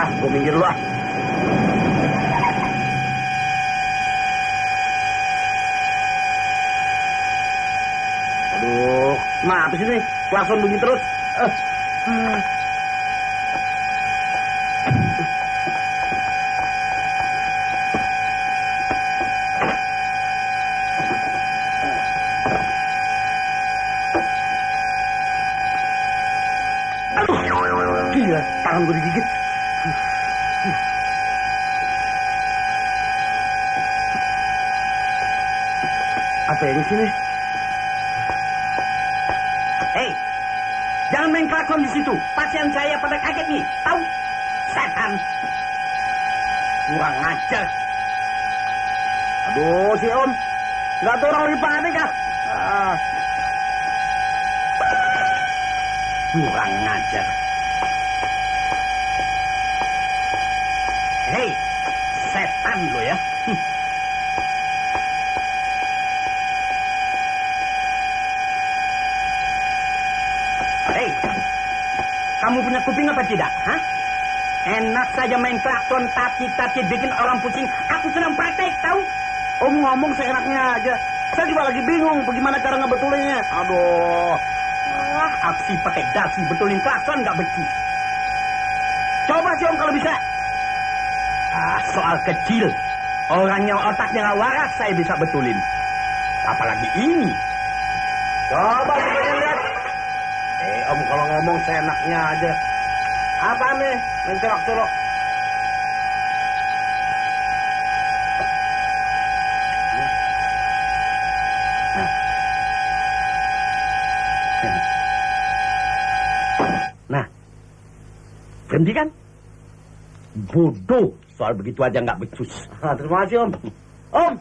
Gue minggir lu ah. Aduh, kenapa sih nih? Klakson bunyi terus. Gila, tangan gue digigit. Apa ini sini? Hei, jangan main klakson di situ. Pasien saya pada kaget nih, tahu? Setan. Kurang ajar. Aduh, si Om. Nggak tahu orang lagi panik ah. Kurang ajar. Hei, setan lo ya. Hei, kamu punya kuping apa tidak? Hah? Enak saja main klakson, tapi bikin orang pusing. Aku sedang praktek, tahu? Om ngomong seenaknya aja. Saya juga lagi bingung bagaimana cara ngebetulinnya. Aduh. Aksi pakai dasi betulin klakson nggak becus. Coba sih Om kalau bisa. Soal kecil. Orang yang otaknya nggak waras saya bisa betulin. Apalagi ini. Coba kita lihat. Om kalau ngomong seenaknya aja. Apa nih? Mencolok-colok. Nah, berhenti kan? Bodoh, soal begitu aja nggak becus. Terima kasih Om. Om.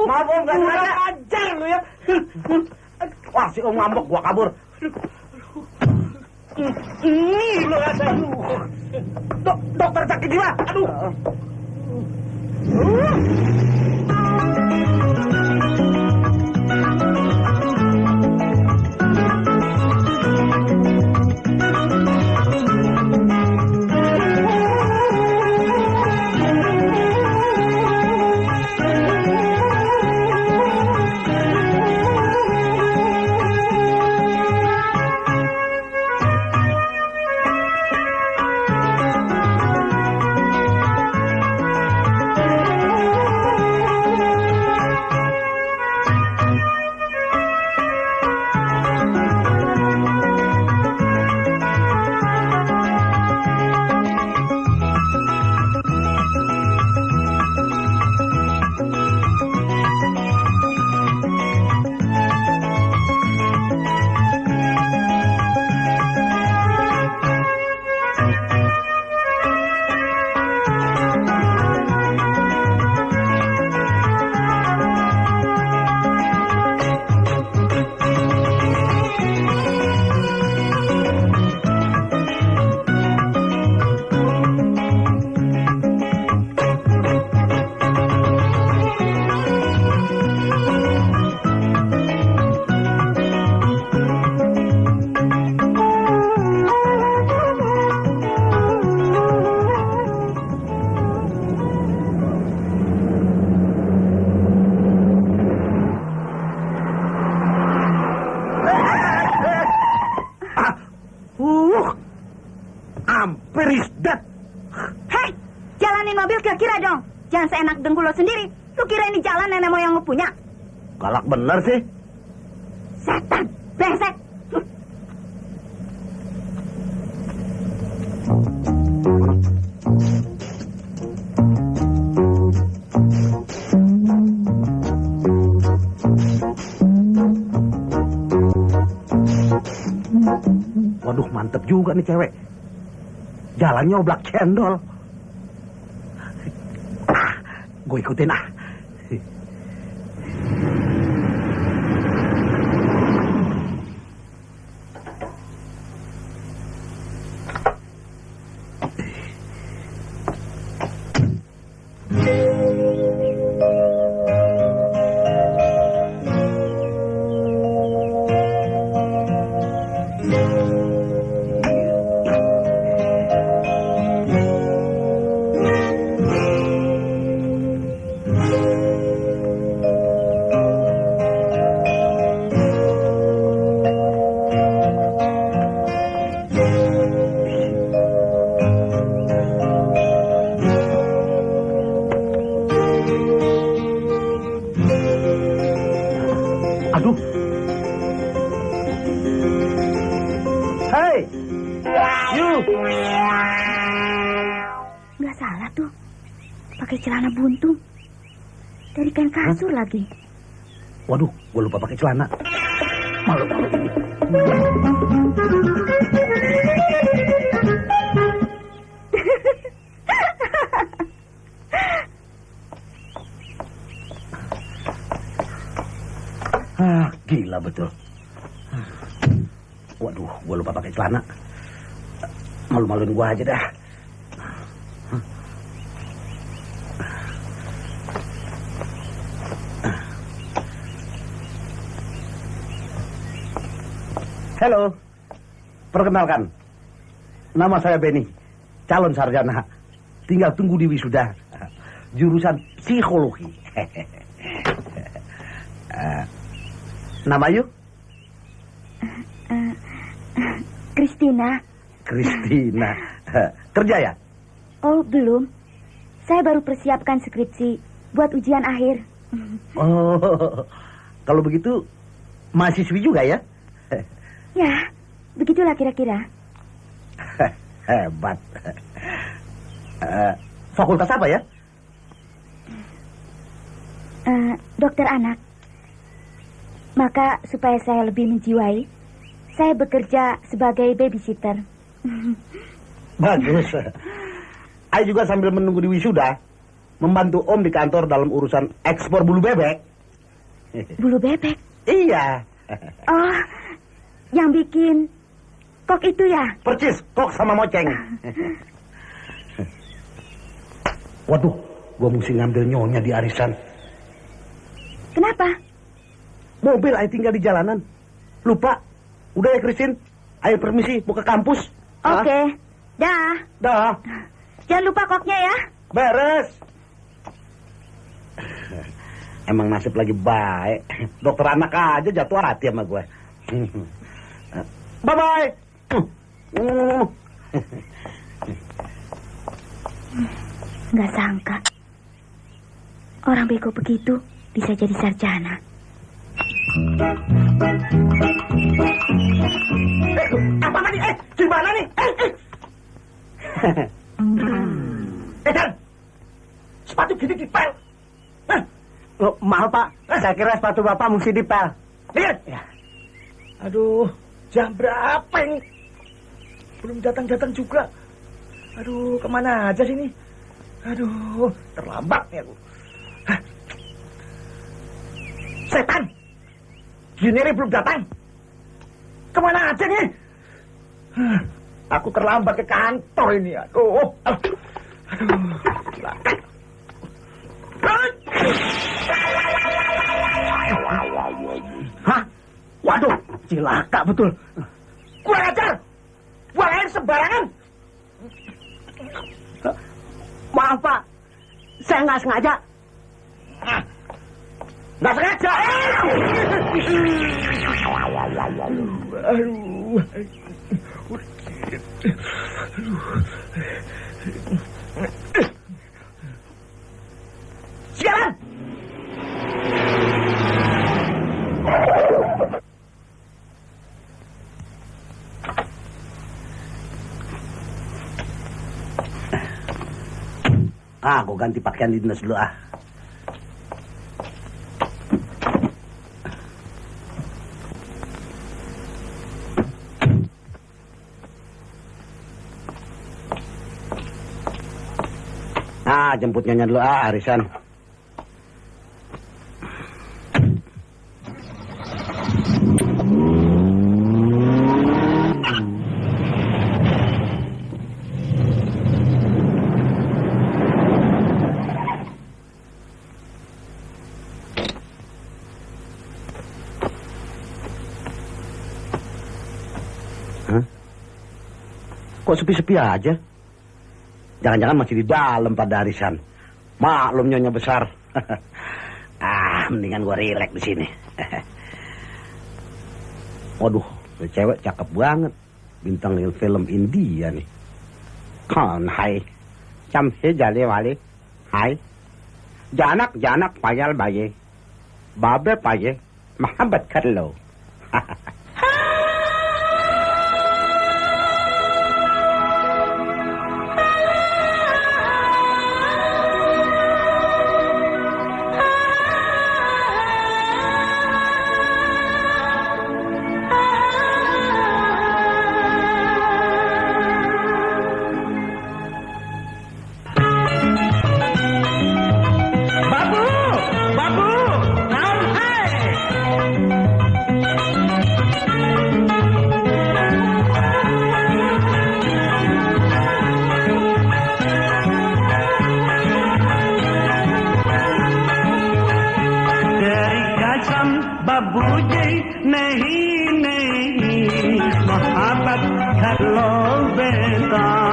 Maaf Om, nggak sengaja. Ajar lu ya. Wah, si Om ngambek, gua kabur. Ini lo ada. Dokter sakit jiwa. Aduh. Jangan seenak dengkul lo sendiri. Lu kira ini jalan nenek moyang lu punya? Galak bener sih. Setan, brengsek. Waduh, mantep juga nih cewek. Jalannya oblak cendol. Gue ikutin ah. Yuk. Nggak salah tuh. Pakai celana buntung. Dari kain kasur lagi. Waduh, gue lupa pakai celana. Malu-malu ini. Gila betul. Waduh, gue lupa pakai celana. Malu-maluin gue aja dah. Halo, perkenalkan, nama saya Benny, calon sarjana, tinggal tunggu di wisuda, jurusan psikologi. Nama you? Christina. Christina, kerja ya? Oh, belum. Saya baru persiapkan skripsi buat ujian akhir. Oh, kalau begitu mahasiswi juga ya? Ya, begitulah kira-kira. Hebat. Fakultas apa ya? Dokter anak. Maka supaya saya lebih menjiwai, saya bekerja sebagai babysitter. Bagus. Saya juga sambil menunggu di wisuda, membantu Om di kantor dalam urusan ekspor bulu bebek. Bulu bebek? Iya. Oh, yang bikin kok itu ya? Percis, kok sama moceng. Waduh, gua mesti ngambil nyonya di arisan. Kenapa? Mobil ayo tinggal di jalanan. Lupa. Udah ya, Christine. Ayo permisi, mau ke kampus. Oke. Dah. Dah. Jangan lupa koknya ya. Beres. Emang nasib lagi baik. Dokter anak aja jatuh hati sama gue. Bye-bye. Nggak sangka. Orang bego begitu bisa jadi sarjana. Apa tadi? Gimana nih? Dan sepatu gini dipel. Oh, maaf Pak, saya kira sepatu Bapak mesti dipel. Lihat. Ya. Aduh, jam berapa ini? Belum datang-datang juga. Aduh, kemana aja sini? Aduh, terlambat nih aku. Hah? Setan! Gini belum datang. Kemana aja nih? Aku terlambat ke kantor ini. Aduh. Silakan. Hah? Waduh, cilaka betul. Kurang ajar. Buang air sembarangan. Maaf Pak, saya nggak sengaja. Nggak sengaja. Sialan. Aku ganti pakaian di dinas dulu ah. Jemput nyonya dulu ah, arisan. Kok sepi-sepi aja? Jangan-jangan masih di dalam pada arisan. Maklum nyonya besar. Mendingan gua rileks di sini. Waduh, cewek cakep banget. Bintang film India nih. Kan hai. Chăm thế giờ đi vào đi. Hai. Janak payal baye. Babe baye. Mahabbat karlo. कर लो बेताब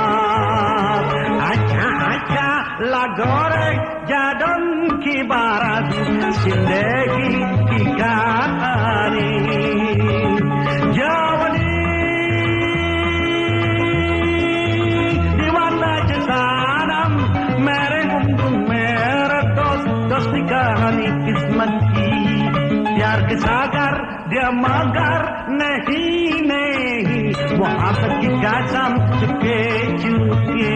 अच्छा अच्छा लागोरे जादम की बारात जिंदगी की कहानी जवानी दीवाना जसानम मेरे गुमगुम मेरे दोस्त दोस्ती कहानी किस्मत की प्यार के सागर dia magar nahi mohabbat ki kasam chuke chuke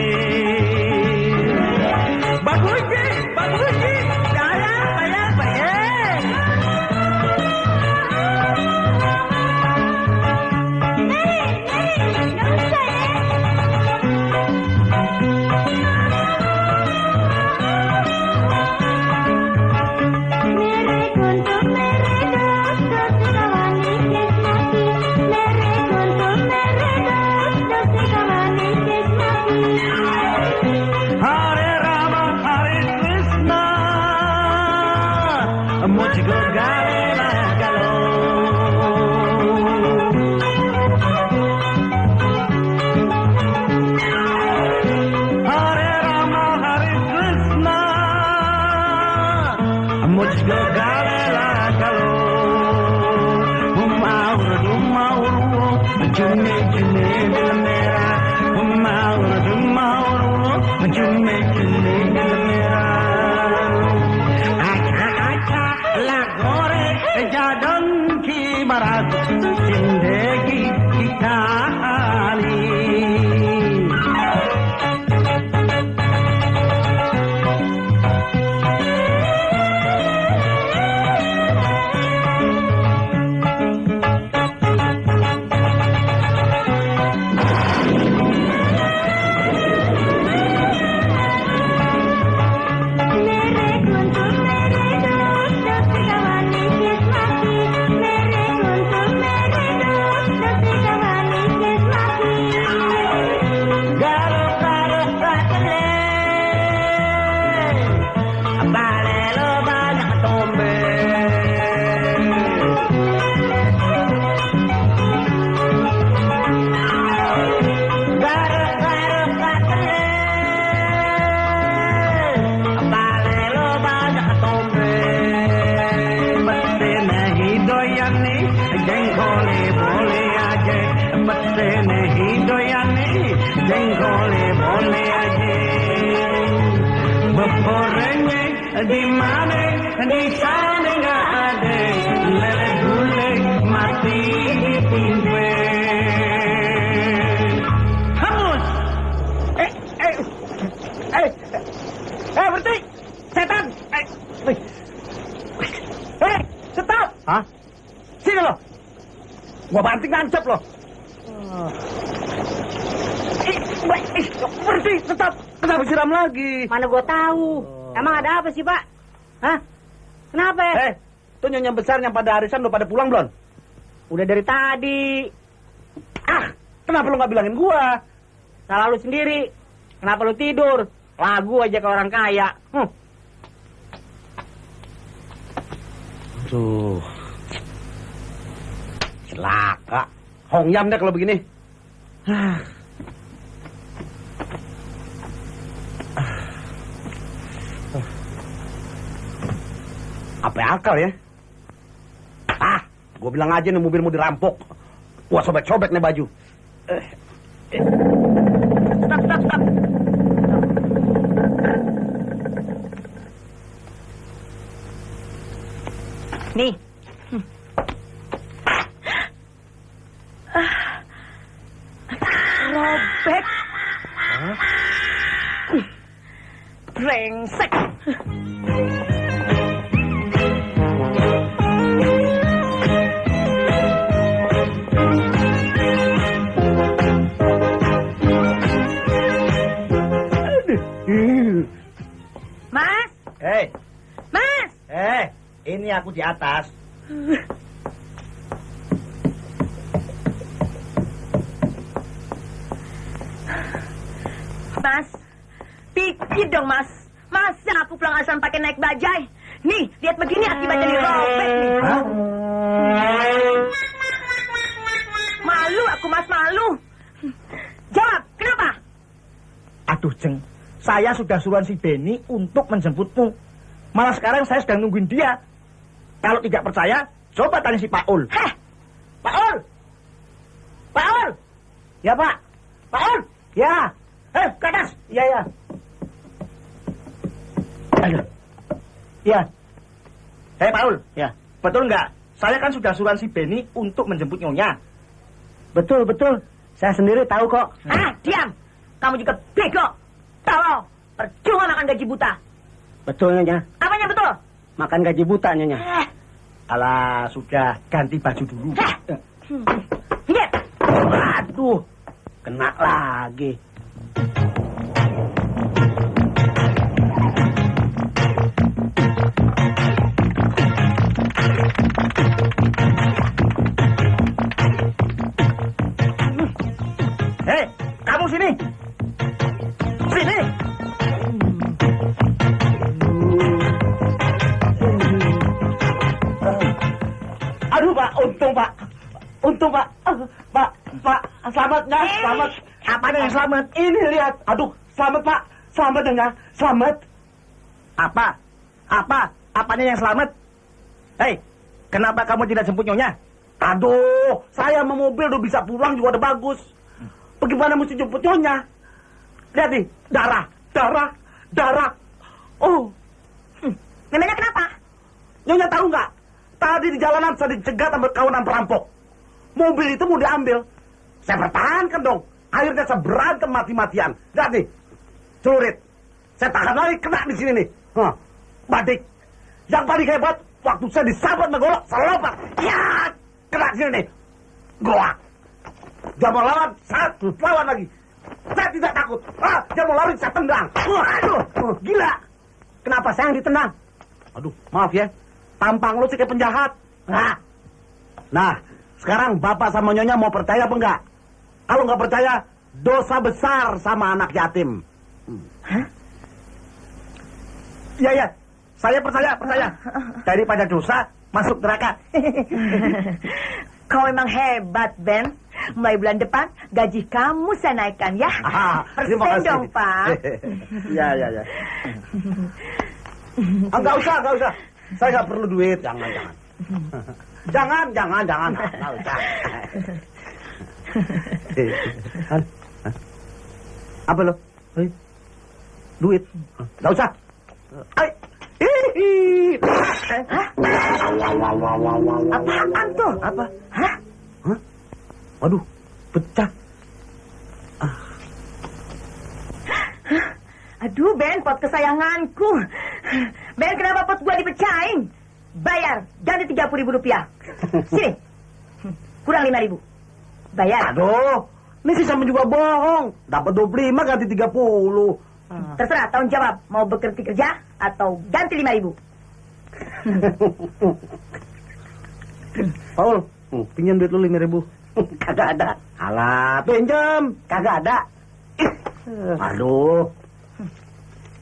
bagus ji saya Gua banting nancep loh. Berhenti, tetap. Kenapa siram lagi? Mana gua tahu. Emang ada apa sih, Pak? Hah? Kenapa? Tuh nyonya besar yang pada arisan udah pada pulang belum? Udah dari tadi. Kenapa lu nggak bilangin gua? Salah lu sendiri. Kenapa lu tidur? Lagu aja ke orang kaya. Tuh. Celaka. Hongyam deh kalau begini. Apa akal ya? Gue bilang aja nih mobil mau dirampok. Wah, sobek-sobek nih baju. Stop. Nih. Robek. Brengsek. Mas. Mas. Ini aku di atas. Mas, pikir dong Mas. Masa aku pulang asal pakai naik bajai? Nih, lihat begini akibatnya nih robek nih. Malu aku Mas, malu. Aduh, Jeng. Saya sudah suruhan si Benny untuk menjemputmu. Malah sekarang saya sedang nungguin dia. Kalau tidak percaya, coba tanya si Pak Ul. Heh, Pak Ul! Pak Ul! Ya, Pak. Pak Ul! Ya. Ke atas. Iya, ya. Ayo. Ya. Pak Ul. Ya. Betul nggak? Saya kan sudah suruhan si Benny untuk menjemput Nyonya. Betul, betul. Saya sendiri tahu kok. Diam. Kamu juga bego. Tolong. Percuma makan gaji buta. Betul, Nyonya. Apanya betul? Makan gaji buta, Nyonya. Alah, sudah ganti baju dulu. Lihat. Aduh, kena lagi. Hei, kamu sini. Sini. Aduh, Pak, untung, Pak. Untung, Pak. Pak, selamat, ya, selamat. Apanya yang selamat? Ini, lihat. Aduh, selamat, Pak. Selamat, ya, selamat. Apa? Apanya yang selamat? Hei, kenapa kamu tidak jemput Nyonya? Aduh, saya mau mobil udah bisa pulang juga udah bagus. Bagaimana mesti jemput Nyonya? Lihat nih, darah. Oh. Memangnya kenapa? Nyonya tahu nggak? Tadi di jalanan saya dicegat sama kawanan perampok. Mobil itu mau diambil. Saya pertahankan dong. Akhirnya saya berantem mati-matian. Lihat nih, celurit. Saya tahan lagi, kena di sini nih. Badik. Yang paling hebat, waktu saya disabat megolok, saya lompat. Ya, kena di sini nih. Goak. Dia mau lawan, saya lawan lagi. Saya tidak takut. Dia mau lari, saya tendang. Aduh, gila. Kenapa saya yang ditendang? Aduh, maaf ya. Tampang lu sih kayak penjahat. Nah, sekarang Bapak sama Nyonya mau percaya apa enggak? Kalau nggak percaya, dosa besar sama anak yatim. Iya. Saya percaya. Daripada dosa, masuk neraka. Kau memang hebat, Ben. Mulai bulan depan, gaji kamu saya naikkan, ya? Terima kasih dong, Pak. Iya. Enggak usah. Saya nggak perlu duit. Jangan. Nggak usah. Apa lo? Duit? Nggak usah. Apaan tuh? Apa? Hah? Waduh, pecah. Aduh, Ben, pot kesayanganku. Ben, kenapa pot gua dipecahin? Bayar, ganti 30.000 rupiah. Sini. Kurang 5.000. Bayar. Aduh, ini sih sama juga bohong. Dapat 25 ganti 30. Terserah, tanggung jawab. Mau berhenti kerja atau ganti 5.000. Paul, pinjam duit lu 5.000. Kagak ada. Alah, pinjam. Kagak ada. Aduh.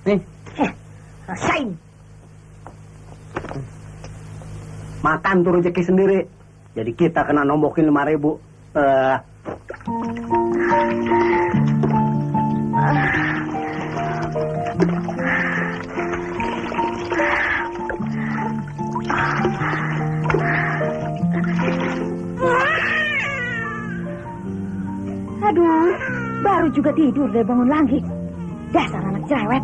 Nih. Rasain. Makan tuh rezeki sendiri. Jadi kita kena nombokin 5.000. Aduh, baru juga tidur deh bangun lagi. Dasar anak cerewet.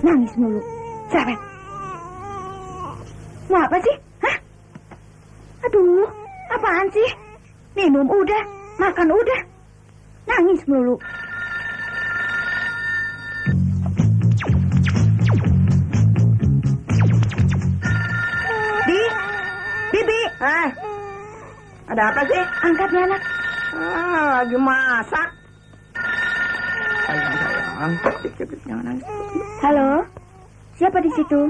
Nangis mulu, cerewet. Mau apa sih? Hah? Aduh, apaan sih? Minum udah, makan udah. Nangis mulu. Bibi. Ada apa sih? Angkat nih anak. Lagi masak. Halo, siapa di situ?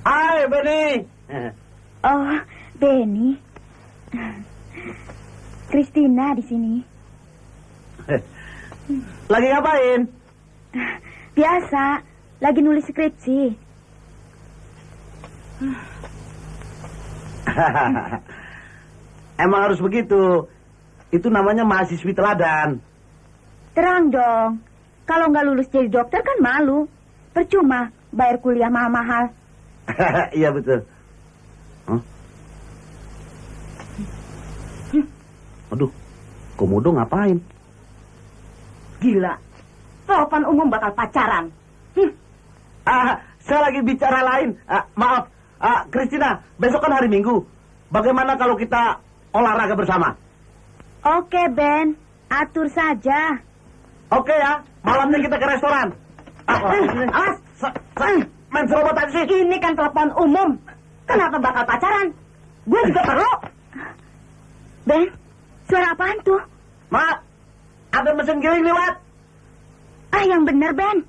Hai, Benny. Oh, Benny. Christina di sini. Lagi ngapain? Biasa, lagi nulis skripsi. Emang harus begitu. Itu namanya mahasiswi teladan. Terang dong. Kalau nggak lulus jadi dokter kan malu. Percuma bayar kuliah mahal-mahal. Iya betul. Huh? Aduh, Komodo ngapain? Gila. Topan umum bakal pacaran. Saya lagi bicara lain. Maaf, Christina, besok kan hari Minggu. Bagaimana kalau kita olahraga bersama? Oke, Ben. Atur saja. Oke ya, malamnya kita ke restoran. Awas. Main serobot aja sih. Ini kan telepon umum. Kenapa bakal pacaran? Gue juga perlu. Ben, suara apaan tuh? Mak, ada mesin giling lewat. Ah, yang bener, Ben.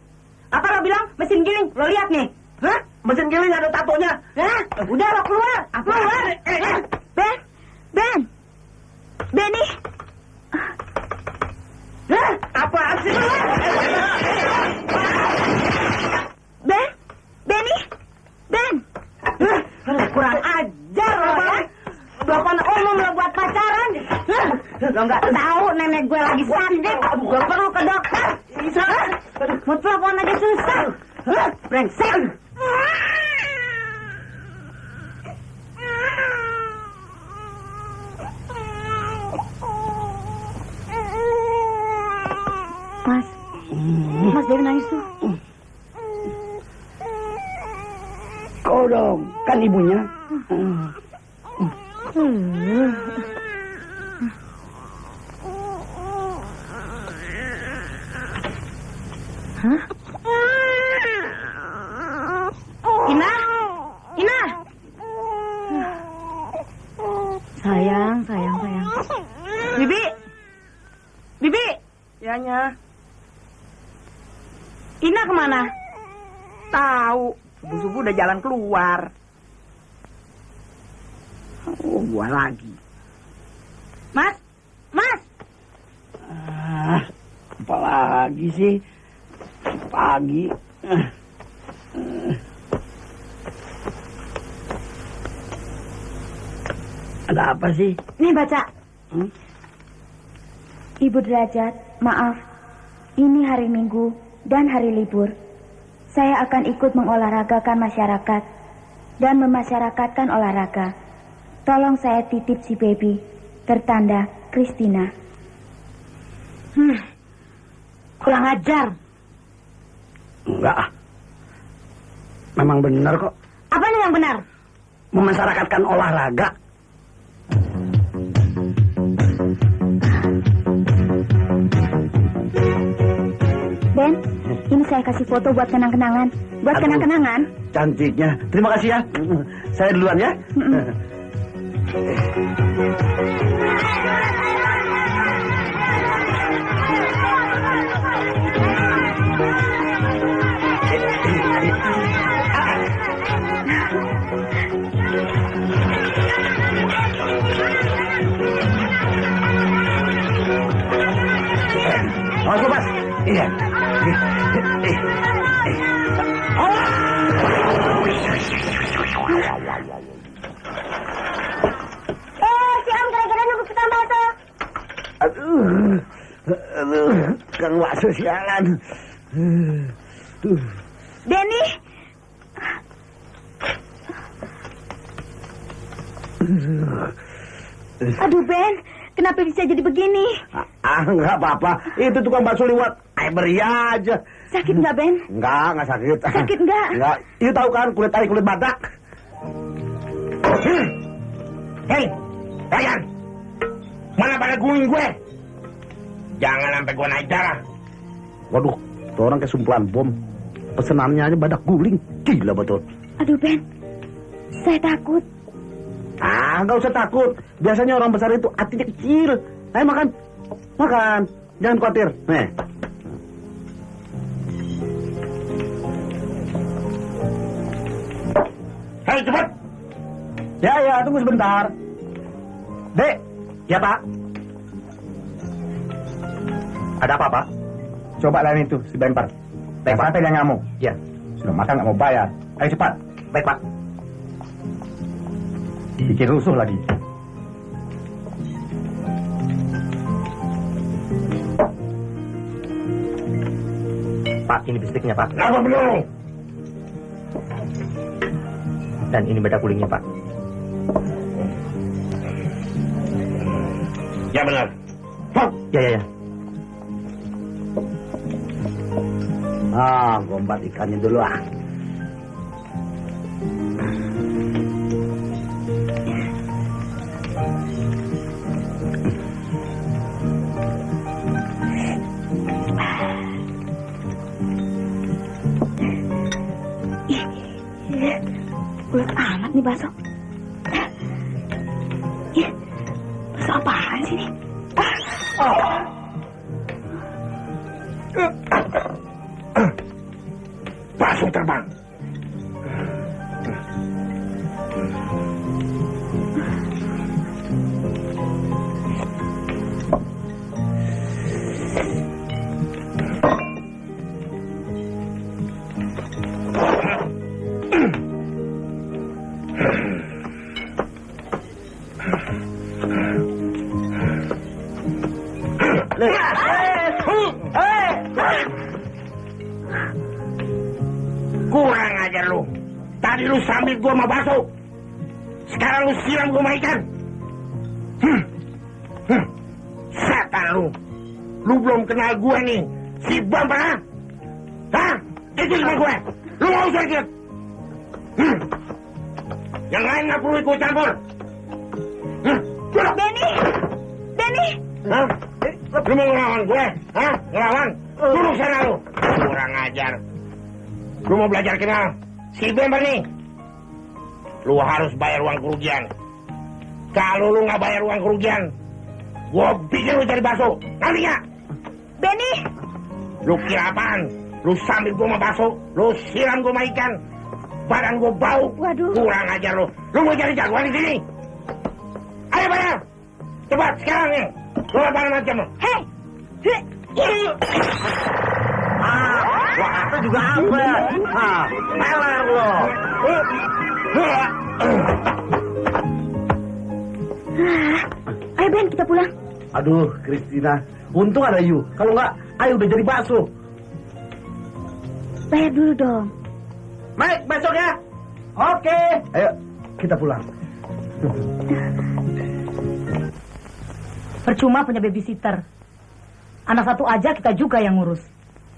Apa lo bilang mesin giling? Lo lihat nih. Hah? Mesin giling ada tatonya. Hah? Udah lo keluar. Keluar. Ben, Ben. Benny. Hah? Apaan sih? Ben, Benny. Ben. Kurang ajar lo ya. Telepon umum lo buat pacaran. Lo nggak tahu nenek gue lagi sakit. Gue perlu ke dokter. Mau telepon aja susah. Brengsek. Mas Dewi nangis tuh. Kau dong, kan ibunya. Hah? Ina. Sayang. Bibi. Yanya. Ina kemana? Tahu. Subuh-subuh udah jalan keluar. Oh, gua lagi. Mas. Apa lagi sih? Pagi. Ada apa sih? Nih baca. Ibu Derajat, maaf. Ini hari Minggu dan hari libur. Saya akan ikut mengolahragakan masyarakat dan memasyarakatkan olahraga. Tolong saya titip si baby. Tertanda Christina. Kurang ajar. Enggak. Memang benar kok. Apanya yang benar? Memasyarakatkan olahraga. Ben, ini saya kasih foto buat kenang-kenangan. Buat Aduh, kenang-kenangan. Cantiknya. Terima kasih ya. Saya duluan ya. Awas, Mas. Iya. Si Om gara-gara nunggu kita masuk. Aduh, Kang Wakso sialan. Denny. Aduh Ben, kenapa bisa jadi begini? Enggak apa-apa. Itu tukang bakso liwat. Beri aja. Sakit nggak Ben? Enggak sakit. Sakit nggak? Enggak. Itu tahu kan kulit badak. Hei, Ryan, mana pada guling gue? Jangan sampai gue naik darah. Waduh, itu orang kayak sumpulan bom. Pesenannya aja badak guling. Gila betul. Aduh Ben, saya takut. Nggak usah takut. Biasanya orang besar itu hatinya kecil. Ayo makan. Makan. Jangan khawatir. Nih. Hei, cepat. Ya, tunggu sebentar. Dek. Ya, Pak. Ada apa, Pak? Coba lain itu, si bemper. Baik, Pak. Sampai dia ngamuk. Ya. Sudah makan nggak mau bayar. Ayo cepat. Baik, Pak. Bikin rusuh lagi. Pak, ini bistiknya, Pak. Apa belum? Dan ini beda kulingnya, Pak. Ya benar. Ya. Gombat ikannya dulu ah. Ulet amat nih bakso. Bakso apaan sih ini? Bakso terbang. Kurang ajar lu. Tadi lu sambil gua sama bakso. Sekarang lu siram gua sama ikan. Setan lu. Lu belum kenal gua nih. Si Bambang. Hah? Itu sama gue. Lu mau usah ikut. Yang lain nggak perlu ikut campur. Denny! Hah? Lu mau ngelawan gue? Hah? Ngelawan? Duduk sana lu. Kurang ajar. Lu mau belajar kenal si Bember nih? Lu harus bayar uang kerugian. Kalau lu nggak bayar uang kerugian, gua bikin lu cari bakso. Ngerti nggak? Benny! Lu kira apaan? Lu sambil gua sama bakso, lu siram gua sama ikan. Badan gua bau. Waduh. Kurang ajar lu. Lu mau cari jagoan di sini? Ayo bayar. Cepat sekarang nih. Lu apa macam lu? Hei! Wah, itu juga apa? Peler lo. Ayo Ben, kita pulang. Aduh, Kristina. Untung ada Yu. Kalau nggak, ayo udah jadi bakso. Bayar dulu dong. Baik, besok ya. Oke. Ayo, kita pulang. Percuma punya babysitter. Anak satu aja kita juga yang ngurus.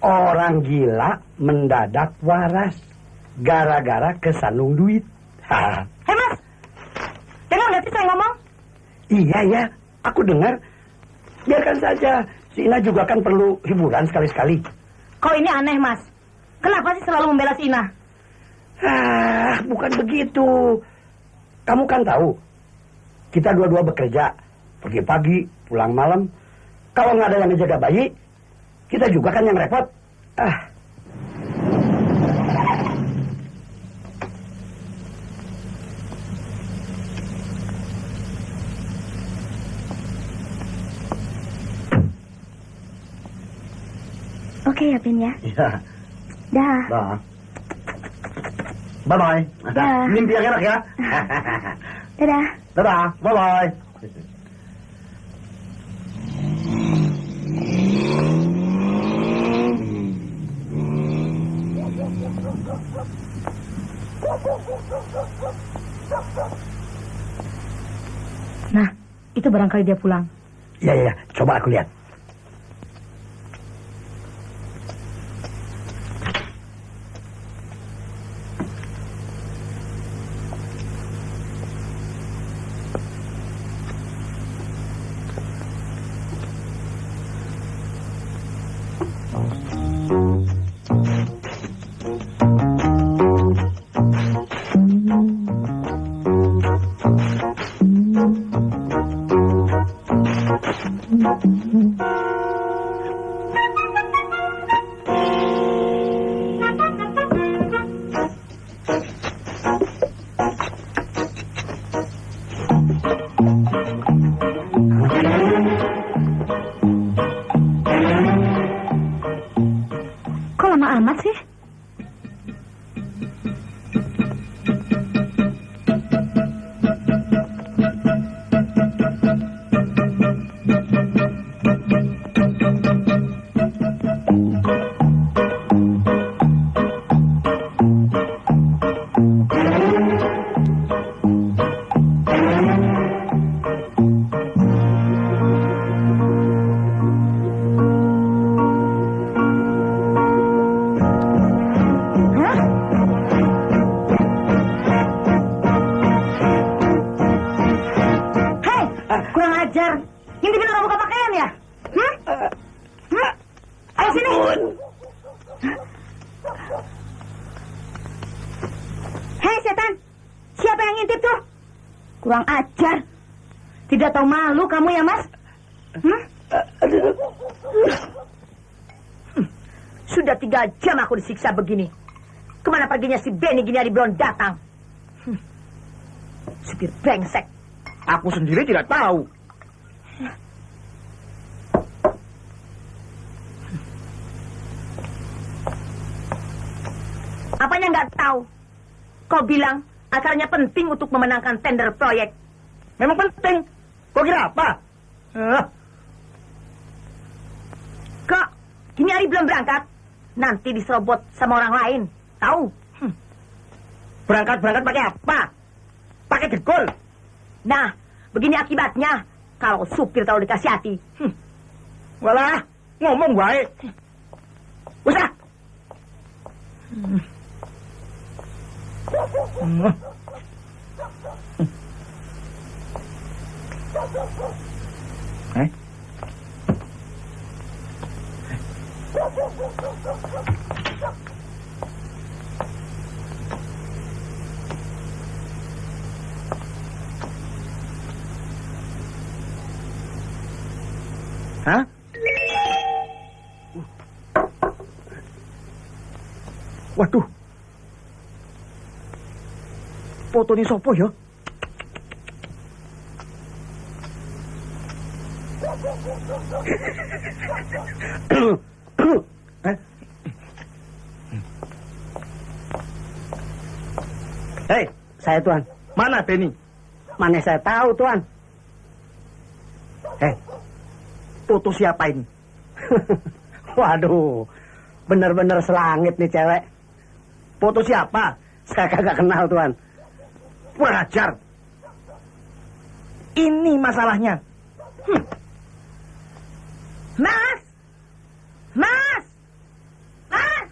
Orang gila mendadak waras gara-gara kesandung duit. Hei Mas, dengar nggak sih saya ngomong? Iya ya, aku dengar. Biarkan saja, si Ina juga kan perlu hiburan sekali-sekali. Kau ini aneh Mas. Kenapa sih selalu membela si Ina? Bukan begitu. Kamu kan tahu, kita dua-dua bekerja. Pergi pagi, pulang malam. Kalau nggak ada yang ngejaga bayi, kita juga kan yang repot. Oke ya Ben ya. Iya. Dah. Dah. Bye-bye. Dah. Mimpi yang enak ya. Dadah. Dadah. Bye-bye. Nah, itu barangkali dia pulang. Ya, coba aku lihat. amat sih? Kurang ajar. Tidak tahu malu kamu ya, Mas? Sudah 3 jam aku disiksa begini. Kemana perginya si Benny gini hari belum datang? Supir brengsek. Aku sendiri tidak tahu. Apanya nggak tahu? Kau bilang akarnya penting untuk memenangkan tender proyek. Memang penting. Kau kira apa? Kok gini hari belum berangkat? Nanti diserobot sama orang lain. Tahu? Berangkat pakai apa? Pakai degol. Nah, begini akibatnya kalau supir tahu dikasih hati. Walah, ngomong baik. Usah. Hah? Waduh. Foto ni sopo ya? Hei, saya Tuan. Mana Benny? Mana saya tahu Tuan. Foto siapa ini? Waduh, benar-benar selangit nih cewek. Foto siapa? Saya kagak kenal Tuan. Kurang ajar. Ini masalahnya. Mas! Mas! Mas!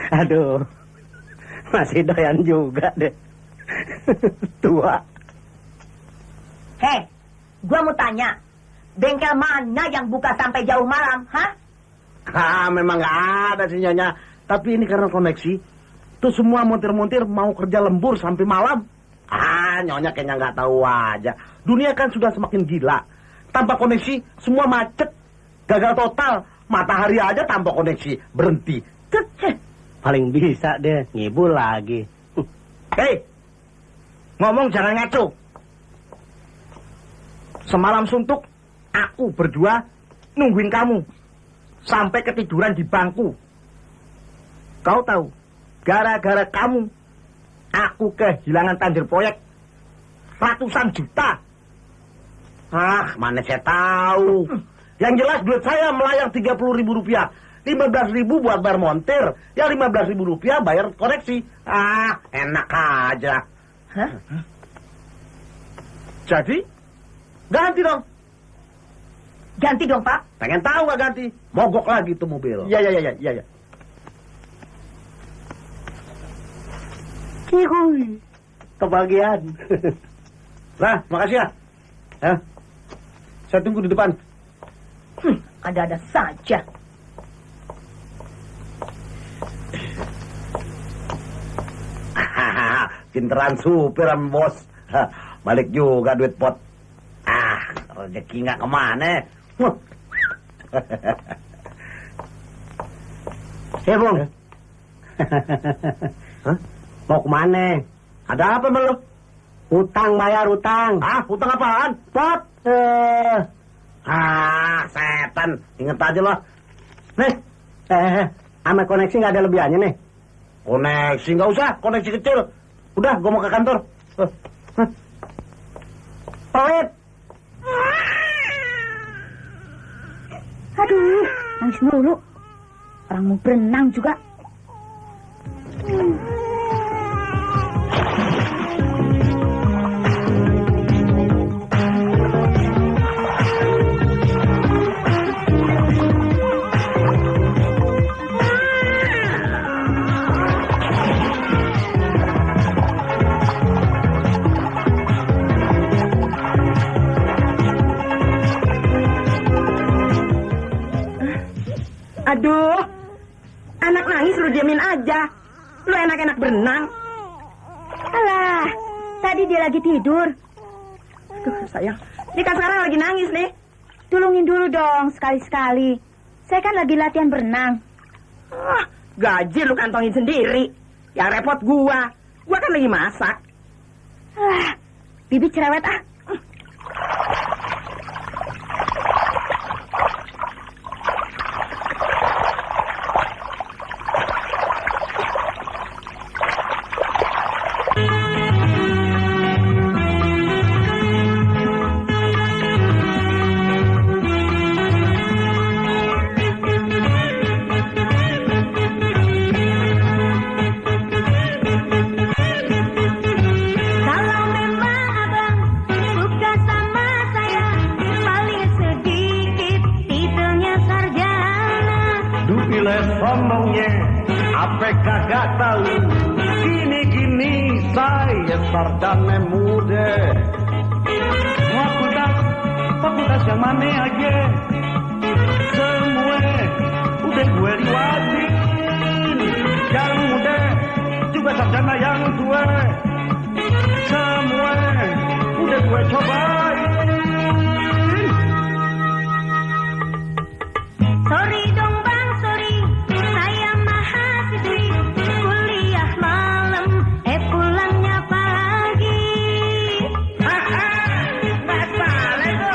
Aduh, masih doyan juga deh. Tua. Hei, gua mau tanya. Bengkel mana yang buka sampai jauh malam, hah? Memang nggak ada sih Nyonya. Tapi ini karena koneksi. Tuh semua montir-montir mau kerja lembur sampai malam. Nyonya kayaknya nggak tahu aja. Dunia kan sudah semakin gila. Tanpa koneksi, semua macet. Gagal total. Matahari aja tanpa koneksi. Berhenti. Paling bisa deh, ngibul lagi. Hei, ngomong jangan ngaco. Semalam suntuk, aku berdua nungguin kamu sampai ketiduran di bangku. Kau tahu, gara-gara kamu, aku kehilangan tender proyek ratusan juta. Mana saya tahu. Yang jelas duit saya melayang 30.000 rupiah. 15.000 buat bayar montir. Yang 15.000 rupiah bayar koreksi. Enak aja. Hah? Jadi, ganti dong. Ganti dong, Pak. Pengen tahu gak ganti? Mogok lagi tuh mobil. Iya. Kihuy. Kebahagiaan. Nah, makasih ya. Saya tunggu di depan. Ada-ada saja. Pinteran supir sama bos. Balik juga duit pot. Rezeki nggak kemana. Bung. Mau kemana? Ada apa sama lo? Utang bayar utang. Ah, utang apaan? Pot. Setan. Ingat aja loh. Nih. Sama koneksi nggak ada lebihannya nih. Koneksi nggak usah, koneksi kecil. Udah, gue mau ke kantor. Pelit. Aduh, nangis mulu. Orang mau berenang juga. Aduh, anak nangis lu diamin aja. Lu enak-enak berenang. Alah, tadi dia lagi tidur. Aduh, sayang. Dia kan sekarang lagi nangis nih. Tulungin dulu dong, sekali-sekali. Saya kan lagi latihan berenang. Gaji lu kantongin sendiri. Yang repot gua. Gua kan lagi masak. Alah, Bibi cerewet ah. Sombongnya, apa kagak tahu? Gini-gini saya sarjana muda. Fakultas yang mana aja? Semua udah gue liwatin. Yang muda juga sarjana yang tua. Semua udah gue cobain. Sorry dong bang, sorry. Saya mahasiswi, kuliah malam, pulangnya pagi. Nggak salah itu.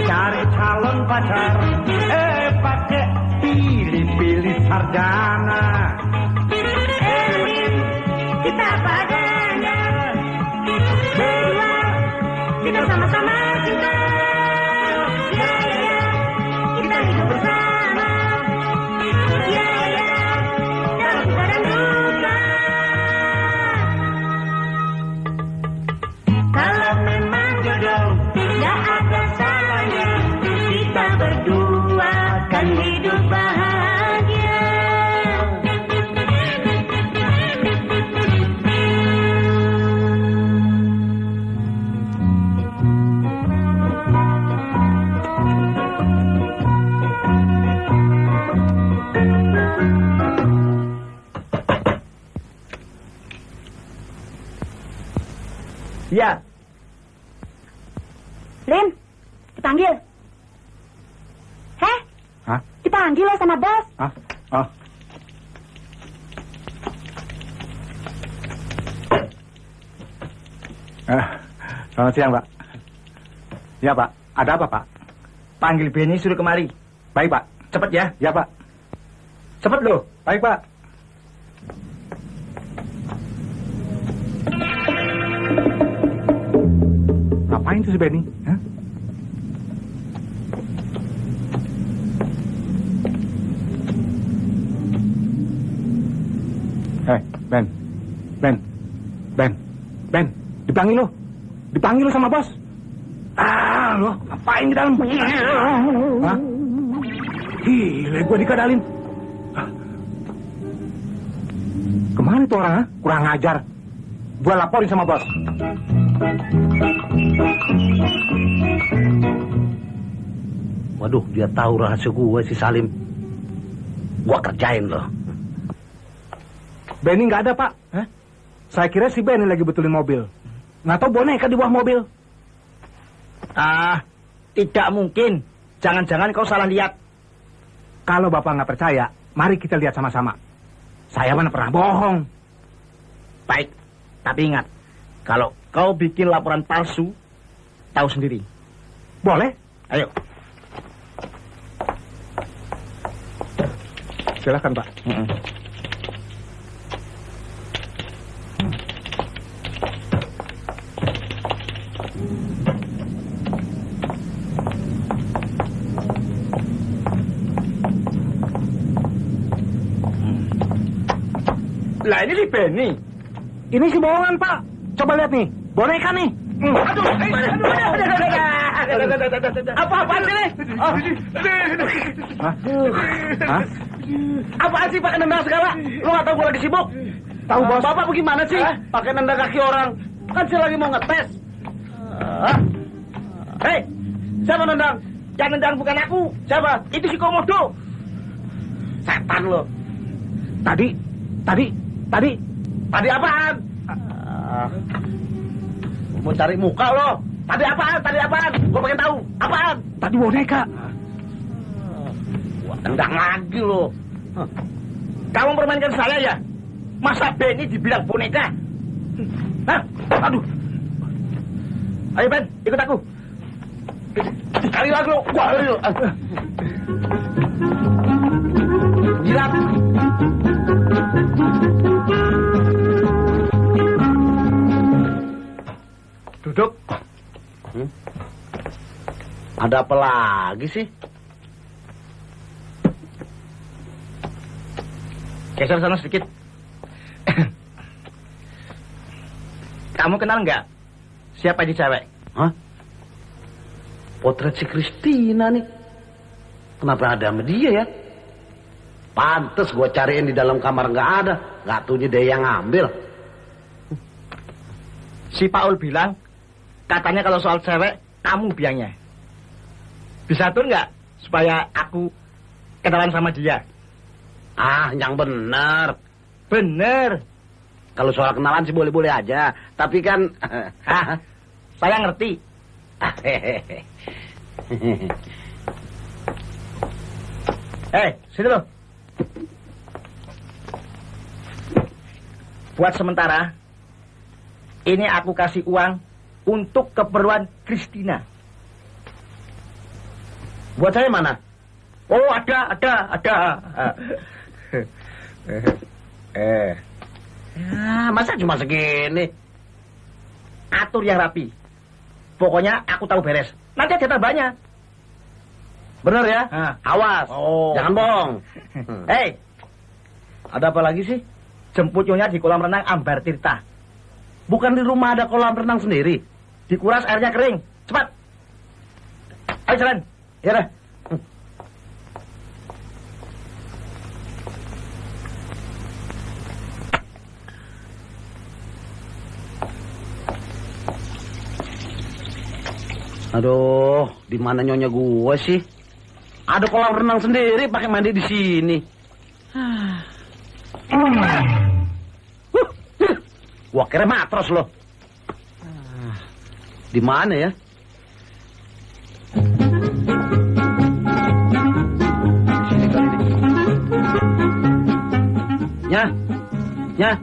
Cari calon pacar, pakai pilih-pilih sarjana. Kita apa adanya, berdua kita sama-sama cinta. Ya ya, kita hidup bersama. Ya ya, dalam suka dan duka. Kalau memang jodoh gak ada salahnya, kita berdua kan hidup bahagia. Ya. Lin, dipanggil. Heh? Hah? Dipanggil lo sama bos. Ah, oh. Selamat siang, Pak. Ya, Pak. Ada apa, Pak? Panggil Benny suruh kemari. Baik, Pak. Cepet ya. Ya, Pak. Cepet loh. Baik, Pak. Ngapain tuh si Benny? Hah? Ben, dipanggil lo sama bos. Lo ngapain di dalam? Hah? Gila, gue dikadalin. Kemana tuh orang, ha? Kurang ajar. Gue laporin sama bos. Waduh, dia tahu rahasia gue si Salim. Gue kerjain loh. Benny nggak ada, Pak. Hah? Saya kira si Benny lagi betulin mobil. Nggak tahu boneka di bawah mobil. Tidak mungkin. Jangan-jangan kau salah lihat. Kalau Bapak nggak percaya, mari kita lihat sama-sama. Saya mana pernah bohong. Baik, tapi ingat, kalau kau bikin laporan palsu, tahu sendiri. Boleh? Ayo. Silakan, Pak. Lah ini si Benny. Ini si bohongan, Pak. Coba lihat nih, boneka nih. Apa-apaan sih, nih? Hah? Apaan sih pakai nendang segala? Lu nggak tahu gue lagi sibuk? Tahu, Bos. Bapak bagaimana sih? Pakai nendang kaki orang. Kan saya lagi mau ngetes. Hei, siapa nendang? Yang nendang bukan aku. Siapa? Itu si Komodo. Setan lo. Tadi apaan? Mau cari muka lo. Tadi apaan? Gue pengen tahu. Apaan? Tadi boneka. Gua tendang lagi lo. Kamu permainkan saya ya? Masa Benny dibilang boneka? Hah? Aduh. Ayo Ben, ikut aku. Kali lagi lo. Wah, lo. Gila. Duduk. Ada apa lagi sih? Geser sana sedikit. Kamu kenal nggak siapa ini cewek? Hah? Potret si Kristina nih. Kenapa ada sama dia ya? Pantes gue cariin di dalam kamar nggak ada. Nggak taunya dia yang ngambil. Si Paul bilang, katanya kalau soal cewek, kamu biangnya. Bisa atur nggak supaya aku kenalan sama dia? Yang bener. Bener. Kalau soal kenalan sih boleh-boleh aja. Tapi kan... Saya ngerti. Sini loh. Buat sementara, ini aku kasih uang untuk keperluan Kristina. Buat saya mana? Oh, ada. Masa cuma segini? Atur yang rapi. Pokoknya aku tahu beres. Nanti ada tambahnya. Bener ya? Awas. Oh. Jangan bohong. Hei, ada apa lagi sih? Jemput Nyonya di kolam renang Ambar Tirta. Bukan di rumah ada kolam renang sendiri? Dikuras airnya kering. Cepat. Ayo jalan. Ya dah. Aduh, di mana nyonya gue sih? Ada kolam renang sendiri, pakai mandi di sini. Wah, kira matros loh. Di mana ya? Sini kali ini. Nya.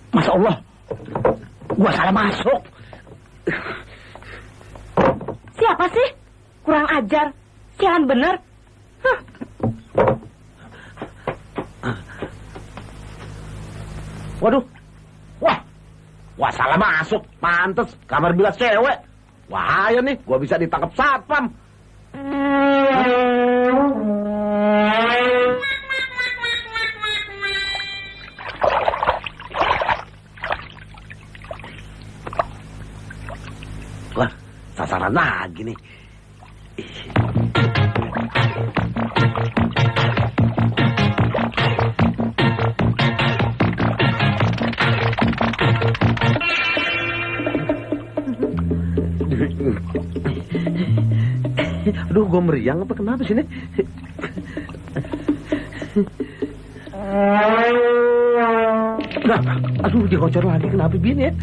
Masya Allah, gua salah masuk. Siapa sih? ajar. Sialan bener. Huh. Waduh. Wah, salah masuk. Pantes kamar bilas cewek. Wah, ayo nih, gua bisa ditangkap satpam. Wah, sasaran lagi nih. Aduh, gue meriang apa kenapa sih nih? Nah, aduh, dikocor lagi kenapa gini ya?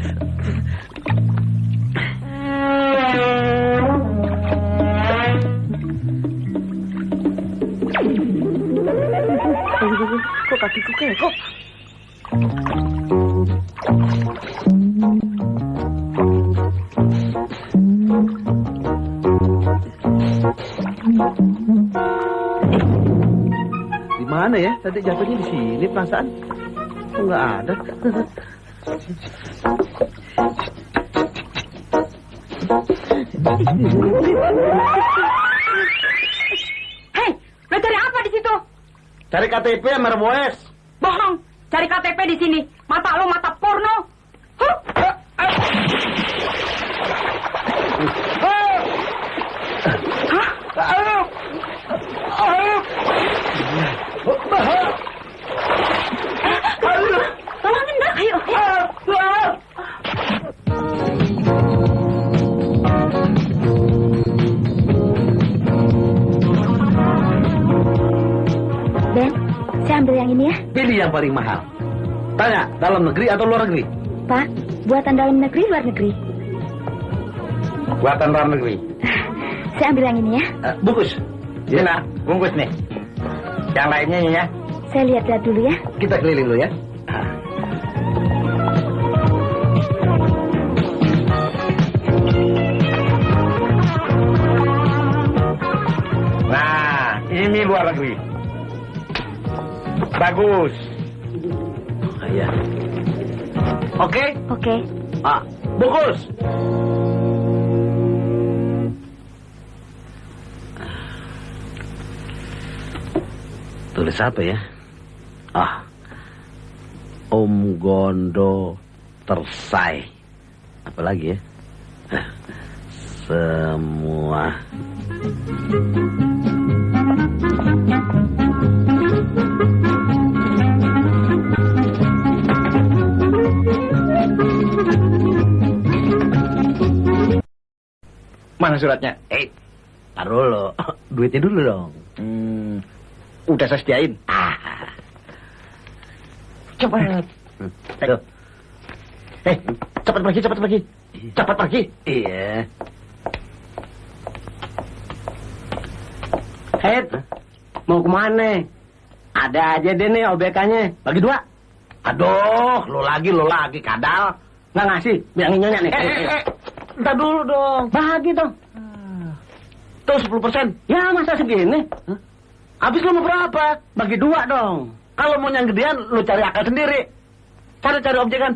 Kok kakiku kekok? Di mana ya? Tadi jatuhnya di sini perasaan. Kok nggak ada? Hei, lo cari apa di situ? Cari KTP sama Boes. Bohong, cari KTP di sini. Mata lo mata porno. Huh? Tolongin dah, ayo. Ben, saya ambil yang ini ya. Pilih yang paling mahal. Tanya, dalam negeri atau luar negeri? Pak, buatan dalam negeri, luar negeri. Buatan dalam negeri. Saya ambil yang ini ya. Bungkus. Nah, bungkus nih. Yang lainnya ya. Saya lihat-lihat dulu ya. Kita keliling dulu ya. Nah, ini luar negeri. Bagus. Iya. Oke. Oke. Bungkus. Tulis apa ya? Om Gondo Tersai. Apa lagi ya? Semua. Mana suratnya? Taruh dulu. Duitnya dulu dong. Udah saya sediain. Cepat. Ayo. Cepat pergi, cepat pergi. Cepat pergi. Iya. Mau kemana? Ada aja deh nih OBK-nya. Bagi 2. Aduh, lo lagi kadal. Nggak ngasih, bilangin nyonya nih. Entar dulu dong. Bagi dong. Tuh 10%. Ya masa segini? Habis lo mau berapa? Bagi 2 dong. Kalau mau yang gedean, lo cari akal sendiri. Cari objekan.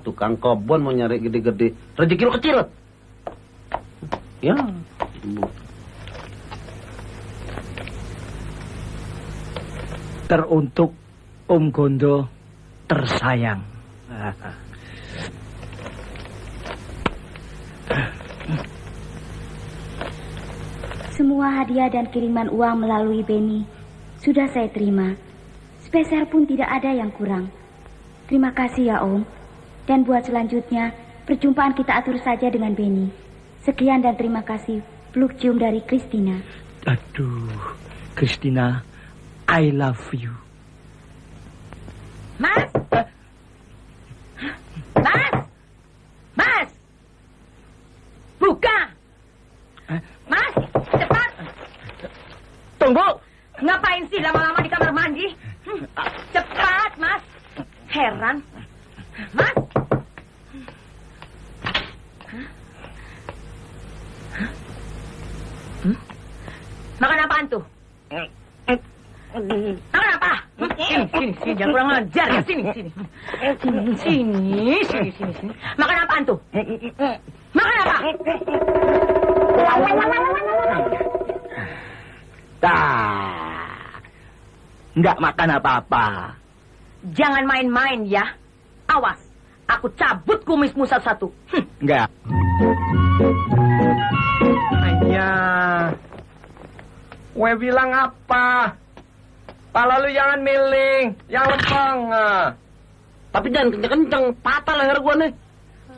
Tukang kobon mau nyari gede-gede. Rezeki lo kecil. Ya. Teruntuk Om Gondo tersayang. Semua hadiah dan kiriman uang melalui Beni sudah saya terima. Sepeser pun tidak ada yang kurang. Terima kasih ya Om. Dan buat selanjutnya, perjumpaan kita atur saja dengan Beni. Sekian dan terima kasih. Peluk cium dari Christina. Aduh, Christina, I love you. Mas! Mas! Buka! Mas, cepat! Tunggu! Ngapain sih lama-lama di kamar mandi? Cepat, Mas! Heran. Mas! Makan apaan tuh? Makan apa? Sini, jangan kurang ajar ya. Sini. Makan apaan tuh? Makan apa? Nggak makan apa-apa. Jangan main-main ya. Awas, aku cabut kumismu satu-satu. Nggak. Hanya, gue bilang apa? Pala lu jangan miling, yang lempeng. Tapi jangan kenceng-kenceng, patah leher gua nih.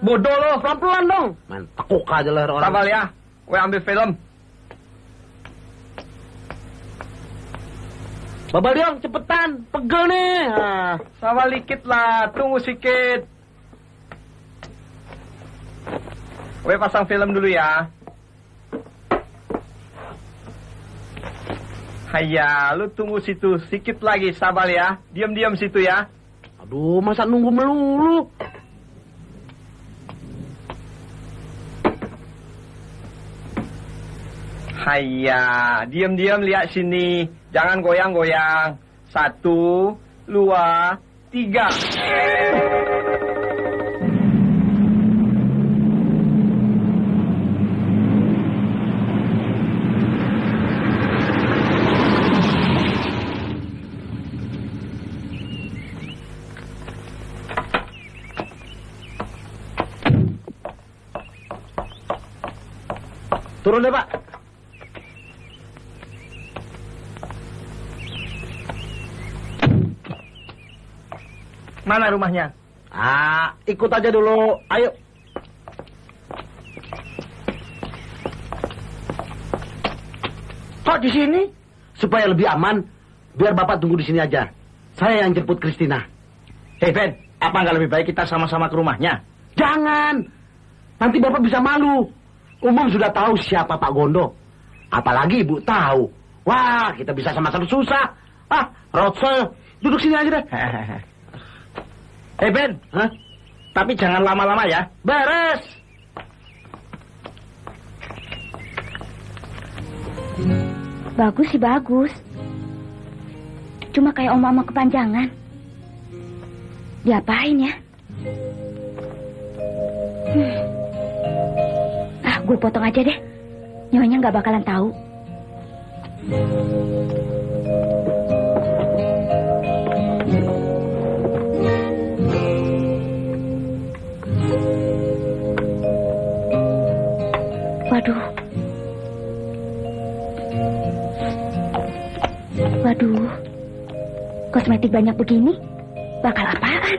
Bodoh lo. Pelan-pelan dong. Man, tekuk aja leher orang. Sabar ya, gue ambil film. Babaliong, cepetan. Pegel nih. Sabar dikit lah, tunggu sedikit. Gue pasang film dulu ya. Hayya, lu tunggu situ, sedikit lagi, sabar ya. Diam-diam situ ya. Aduh, masa nunggu melulu? Hayya, diam-diam lihat sini. Jangan goyang-goyang. 1, 2, 3. Turun deh, Pak. Mana rumahnya? Ikut aja dulu. Ayo. Kok di sini? Supaya lebih aman, biar Bapak tunggu di sini aja. Saya yang jemput Kristina. Hei Ben, apa nggak lebih baik kita sama-sama ke rumahnya? Jangan. Nanti Bapak bisa malu. Umum sudah tahu siapa Pak Gondo. Apalagi Ibu tahu. Wah, kita bisa sama-sama susah. Rotsel. Duduk sini aja deh. Hei Ben, tapi jangan lama-lama ya. Beres. Bagus sih bagus. Cuma kayak oma-oma kepanjangan. Diapain ya? Gue potong aja deh. Nyonya nggak bakalan tahu. Waduh. Kosmetik banyak begini, bakal apaan?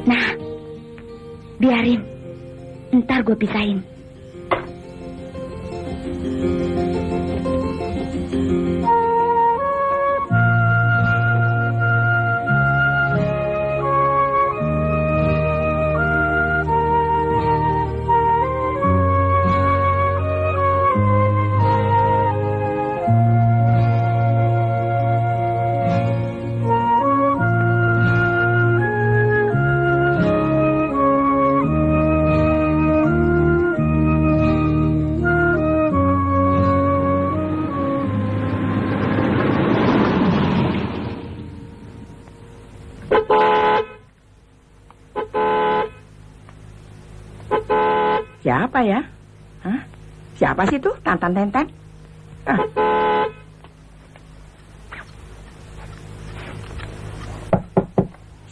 Nah, biarin. Ntar gue pisahin. Siapa ya? Hah? Siapa sih tuh? Tantan-tantan?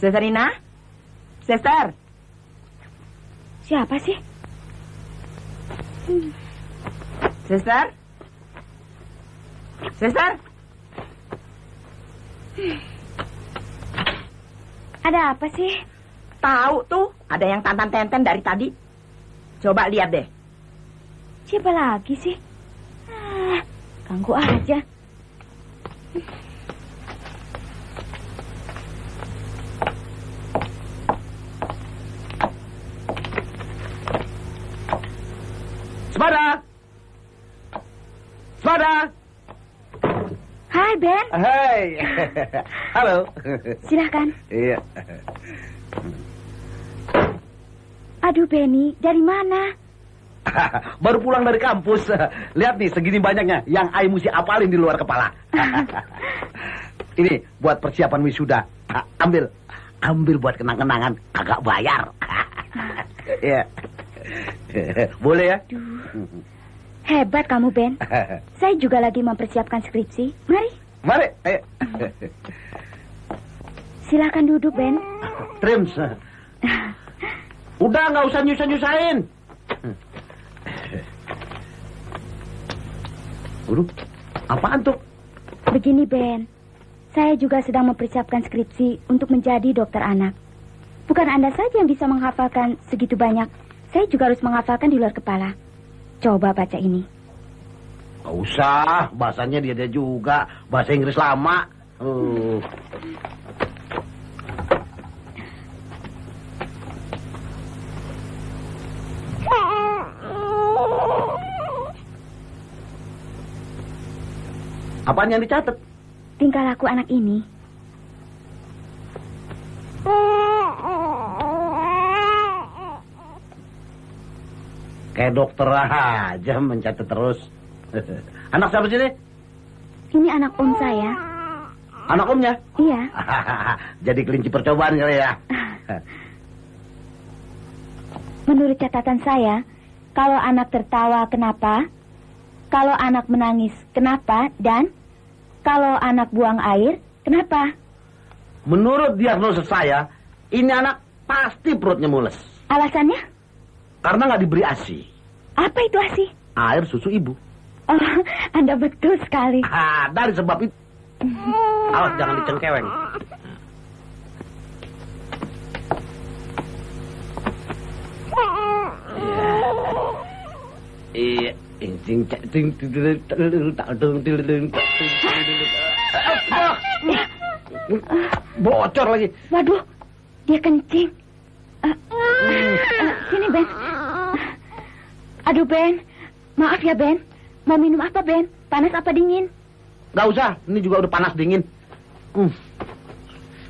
Sesterina? Sester? Siapa sih? Sester? Sester? Ada apa sih? Tahu tuh, ada yang tantan-tenten dari tadi. Coba lihat deh. Siapa lagi sih? Ganggu aja. Sepada! Hai, Ben. Hai. Halo. Silahkan. Iya. Aduh, Benny, dari mana? Baru pulang dari kampus. Lihat nih, segini banyaknya yang Ai mesti apalin di luar kepala. Ini buat persiapan wisuda. Ambil buat kenang-kenangan, agak bayar. Ya. Boleh ya? Hebat kamu, Ben. Saya juga lagi mempersiapkan skripsi. Mari. Ayo. Silakan duduk, Ben. Trims. Udah, nggak usah nyusahin. Waduh, apaan tuh? Begini, Ben. Saya juga sedang mempersiapkan skripsi untuk menjadi dokter anak. Bukan Anda saja yang bisa menghafalkan segitu banyak. Saya juga harus menghafalkan di luar kepala. Coba baca ini. Nggak usah, bahasanya dia juga. Bahasa Inggris lama. Apaan yang dicatat? Tingkah laku anak ini. Kayak dokter aja mencatat terus. Anak siapa sih ini? Ini anak om saya. Anak omnya? Iya. Jadi kelinci percobaan kali ya. Menurut catatan saya, kalau anak tertawa kenapa? Kalau anak menangis kenapa? Dan kalau anak buang air kenapa? Menurut diagnosis saya, ini anak pasti perutnya mules. Alasannya? Karena nggak diberi ASI. Apa itu ASI? Air susu ibu. Oh, Anda betul sekali. Dari sebab itu. Awas jangan dicengkeweng. Iya. Bocor lagi. Waduh, dia kencing. Sini, Ben. Aduh, Ben. Maaf ya, Ben. Mau minum apa, Ben? Panas apa dingin? Gak usah, ini juga udah panas dingin.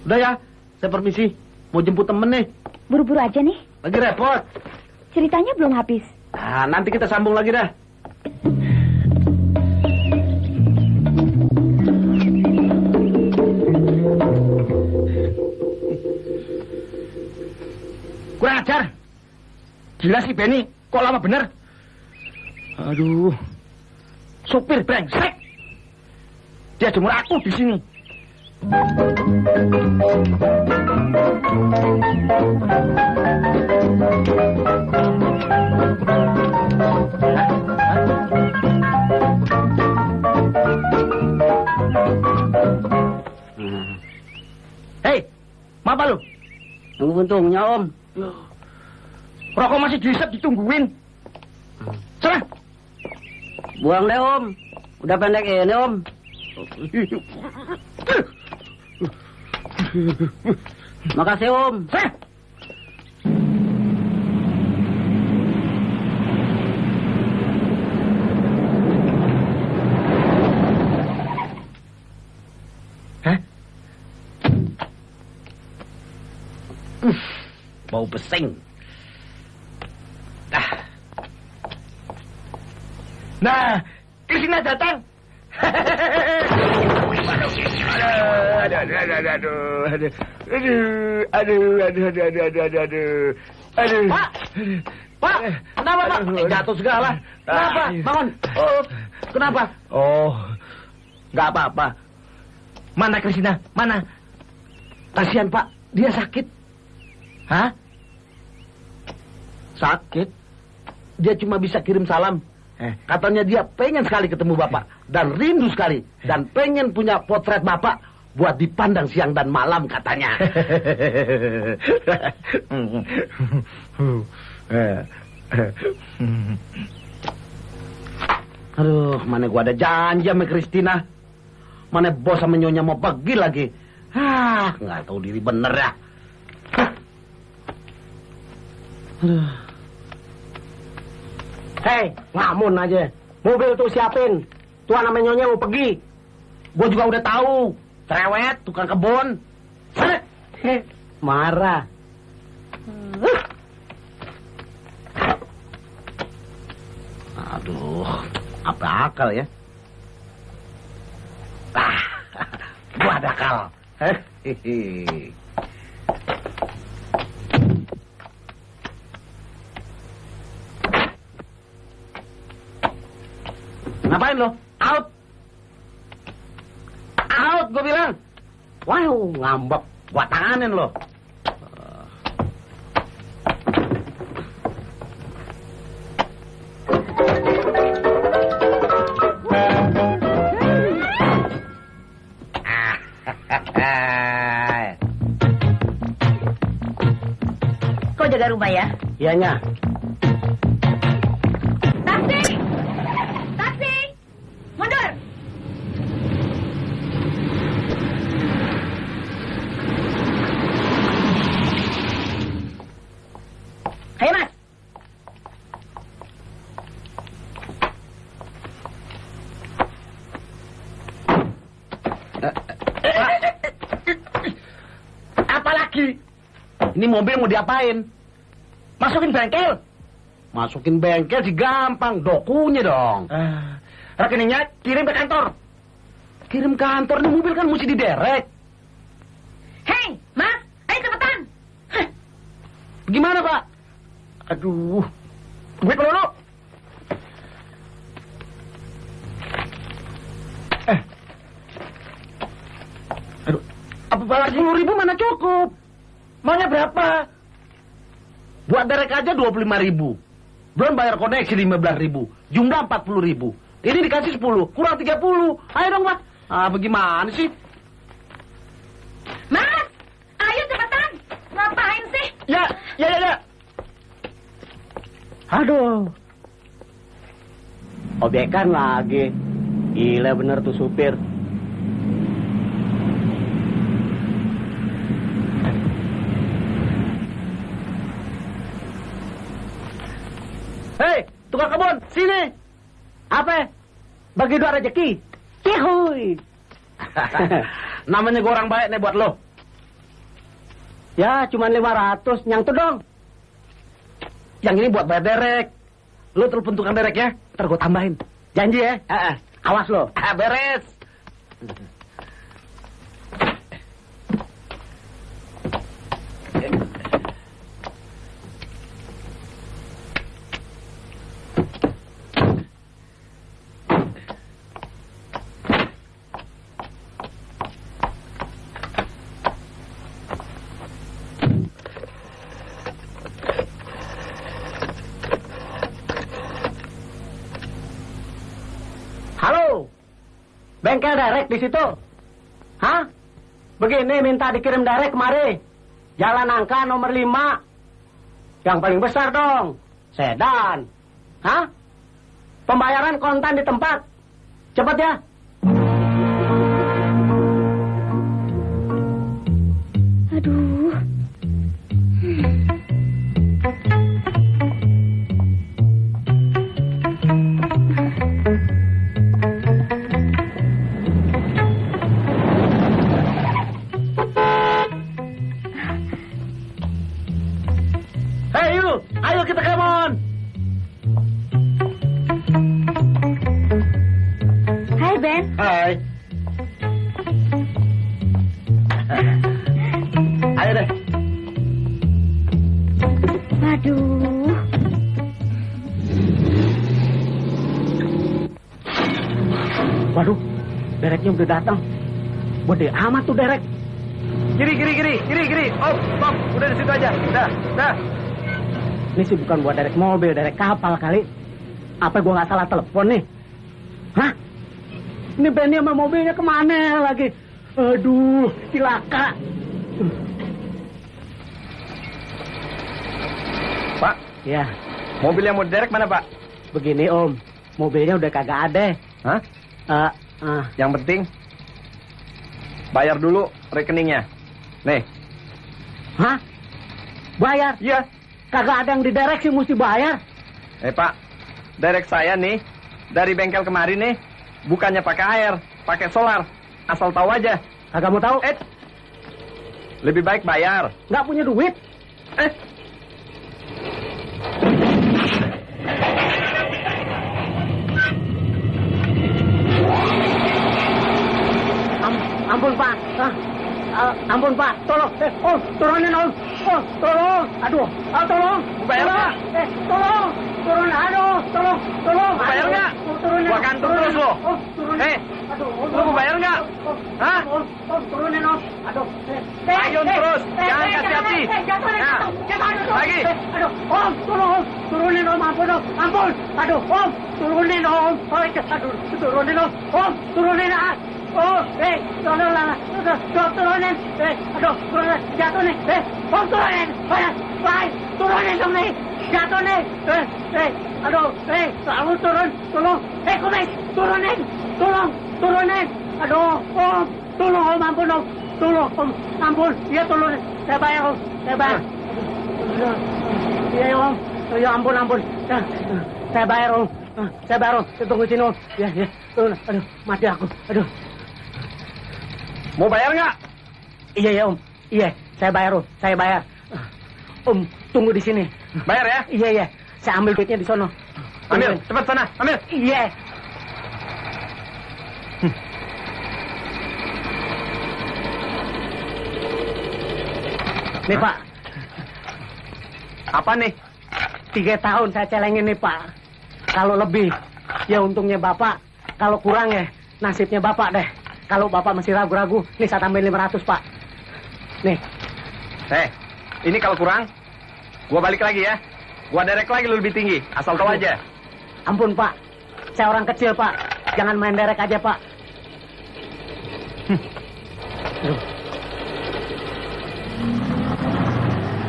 Udah ya, saya permisi. Mau jemput temen nih. Buru-buru aja nih. Lagi repot. Ceritanya belum habis. Nanti kita sambung lagi dah. Kurang ajar. Gila sih Benny, kok lama bener? Aduh. Supir brengsek. Dia jemur aku di sini. Hei, apa lu? Untungnya, Om. Rokok masih diisep ditungguin. Sana. Buang deh, Om. Udah pendek ini, Om. Makasih, Om. Sana. Hah? Bau pesing. Nah, Kristina datang. Aduh. Pak, kenapa Pak? Jatuh segala. Kenapa? Bangun. Kenapa? Oh, nggak apa-apa. Mana Kristina? Mana? Kasihan Pak, dia sakit. Hah? Sakit? Dia cuma bisa kirim salam. Katanya dia pengen sekali ketemu Bapak. Dan rindu sekali. Dan pengen punya potret Bapak buat dipandang siang dan malam katanya. Aduh, mana gua ada janji sama Kristina. Mana bos sama nyonya mau pergi lagi. Nggak tahu diri bener ya. Aduh. Hei, ngamun aja. Mobil tuh siapin. Tuan sama nyonya mau pergi. Gua juga udah tahu. Cerewet, tukang kebun. Marah. Aduh, apa akal ya? Gua ada akal. Hehehe. Ngapain lo? Out! Out, gue bilang. Wow, ngambek. Gua tanganin lo. Kau jaga rumah ya? Iyanya. Taksi! Taksi! Mundur! Ayo, Mas. Apalagi? Ini mobil mau diapain? Masukin bengkel. Masukin bengkel sih gampang, dokunya dong. Rekeningnya kirim ke kantor. Kirim kantor, ini mobil kan mesti diderek. Hei, Mas, ayo cepetan. Gimana, Pak? Aduh, duit dulu. Aduh, apa lagi? 10.000 mana cukup? Maunya berapa? Buat derek aja 25.000. Belum bayar koneksi 15.000. Jumlah 40.000. Ini dikasih 10, kurang 30. Ayo dong, Pak. Bagaimana sih? Mas, ayo cepetan. Ngapain sih? Ya. Aduh. Obekan lagi. Gila bener tuh supir. Hei, tukang kebun, sini. Apa? Bagi dua rezeki. Cihuy. Namanya gue orang baik nih buat lo. Ya, cuman 500. Yang tuh dong. Yang ini buat bayar derek. Lo telepon tukang derek ya, ntar gue tambahin. Janji ya? Awas lo. Beres. Halo. Bengkel derek di situ. Hah? Begini minta dikirim derek kemari. Jalan Angka nomor 5. Yang paling besar dong. Sedan. Hah? Pembayaran kontan di tempat. Cepat ya. Aduh. Hei, you. Ayo kita come on. Hai, Ben. Hai. Ayo deh. Aduh. Waduh. Dereknya udah datang. Gede amat tuh derek. Kiri. Op. Udah di situ aja. Dah. Ini sih bukan buat derek mobil, derek kapal kali. Apa gua nggak salah telepon nih? Hah? Ini Benny sama mobilnya kemana lagi? Aduh, cilaka. Pak, Ya, mobil yang mau derek mana, Pak? begini Om. Mobilnya udah kagak ada. Hah? Yang penting bayar dulu rekeningnya. Nih. Hah? Bayar? Iya. Kagak ada yang diderek sih mesti bayar. Pak, derek saya nih dari bengkel kemarin nih bukannya pakai air, pakai solar. Asal tahu aja. Kagak mau tahu? Lebih baik bayar. Nggak punya duit? Ampun Pak, tolong. Om, turunin Om. Oh, tolong. Aduh, tolong. Bayar nggak? Tolong. Turun, aduh, tolong. Bayar nggak? Turunin. Gua gantung terus lo. Om, turunin. Aduh, Lu mau bayar nggak? Hah? Om, turunin Om. Aduh. Ayun terus, jangan kasih hati. Nah, lagi. Aduh, Om, tolong Om. Turunin Om, ampun Om. Ampun. Aduh, Om, turunin Om. Aduh, turunin Om. Om, turunin ah. Oh, turunin. Aduh, turunin. Jatuh nih. Om, turunin. Turunin dong nih. Jatuh nih. Aduh, selalu turun. Tolong. Kumis, turunin. Turunin. Aduh, Om. Tolong Om, ampun Om. Tolong Om, ampun. Iya turunin. Saya bayar Om. Saya bayar. Iya Om. Ya ampun. Saya bayar Om. Saya bayar Om. Saya tunggu sini Om. Ya. Turun. Aduh, mati aku. Aduh. Mau bayar nggak? Iya ya Om. Iya, saya bayar Om. Saya bayar. Om, tunggu di sini. Bayar ya? Iya. Saya ambil duitnya di sono. Ambil, cepat sana, ambil. Iya. Nih Pak. Apa nih? 3 tahun saya celengin nih Pak. Kalau lebih, ya untungnya Bapak. Kalau kurang ya, nasibnya Bapak deh. Kalau Bapak masih ragu-ragu, nih saya tambahin 500 Pak. Nih. Ini kalau kurang, gua balik lagi ya. Gua derek lagi lu lebih tinggi, asal tahu aja. Ampun Pak, saya orang kecil Pak. Jangan main derek aja Pak.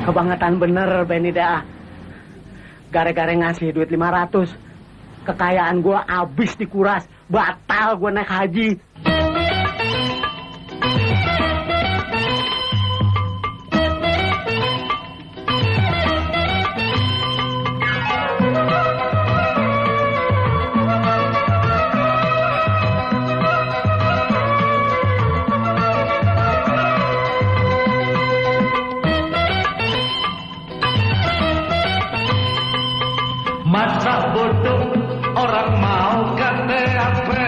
Kebangetan bener Benida. Gara-gara ngasih duit 500, kekayaan gua habis dikuras. Batal gua naik haji. Masa bodoh orang mau kata apa,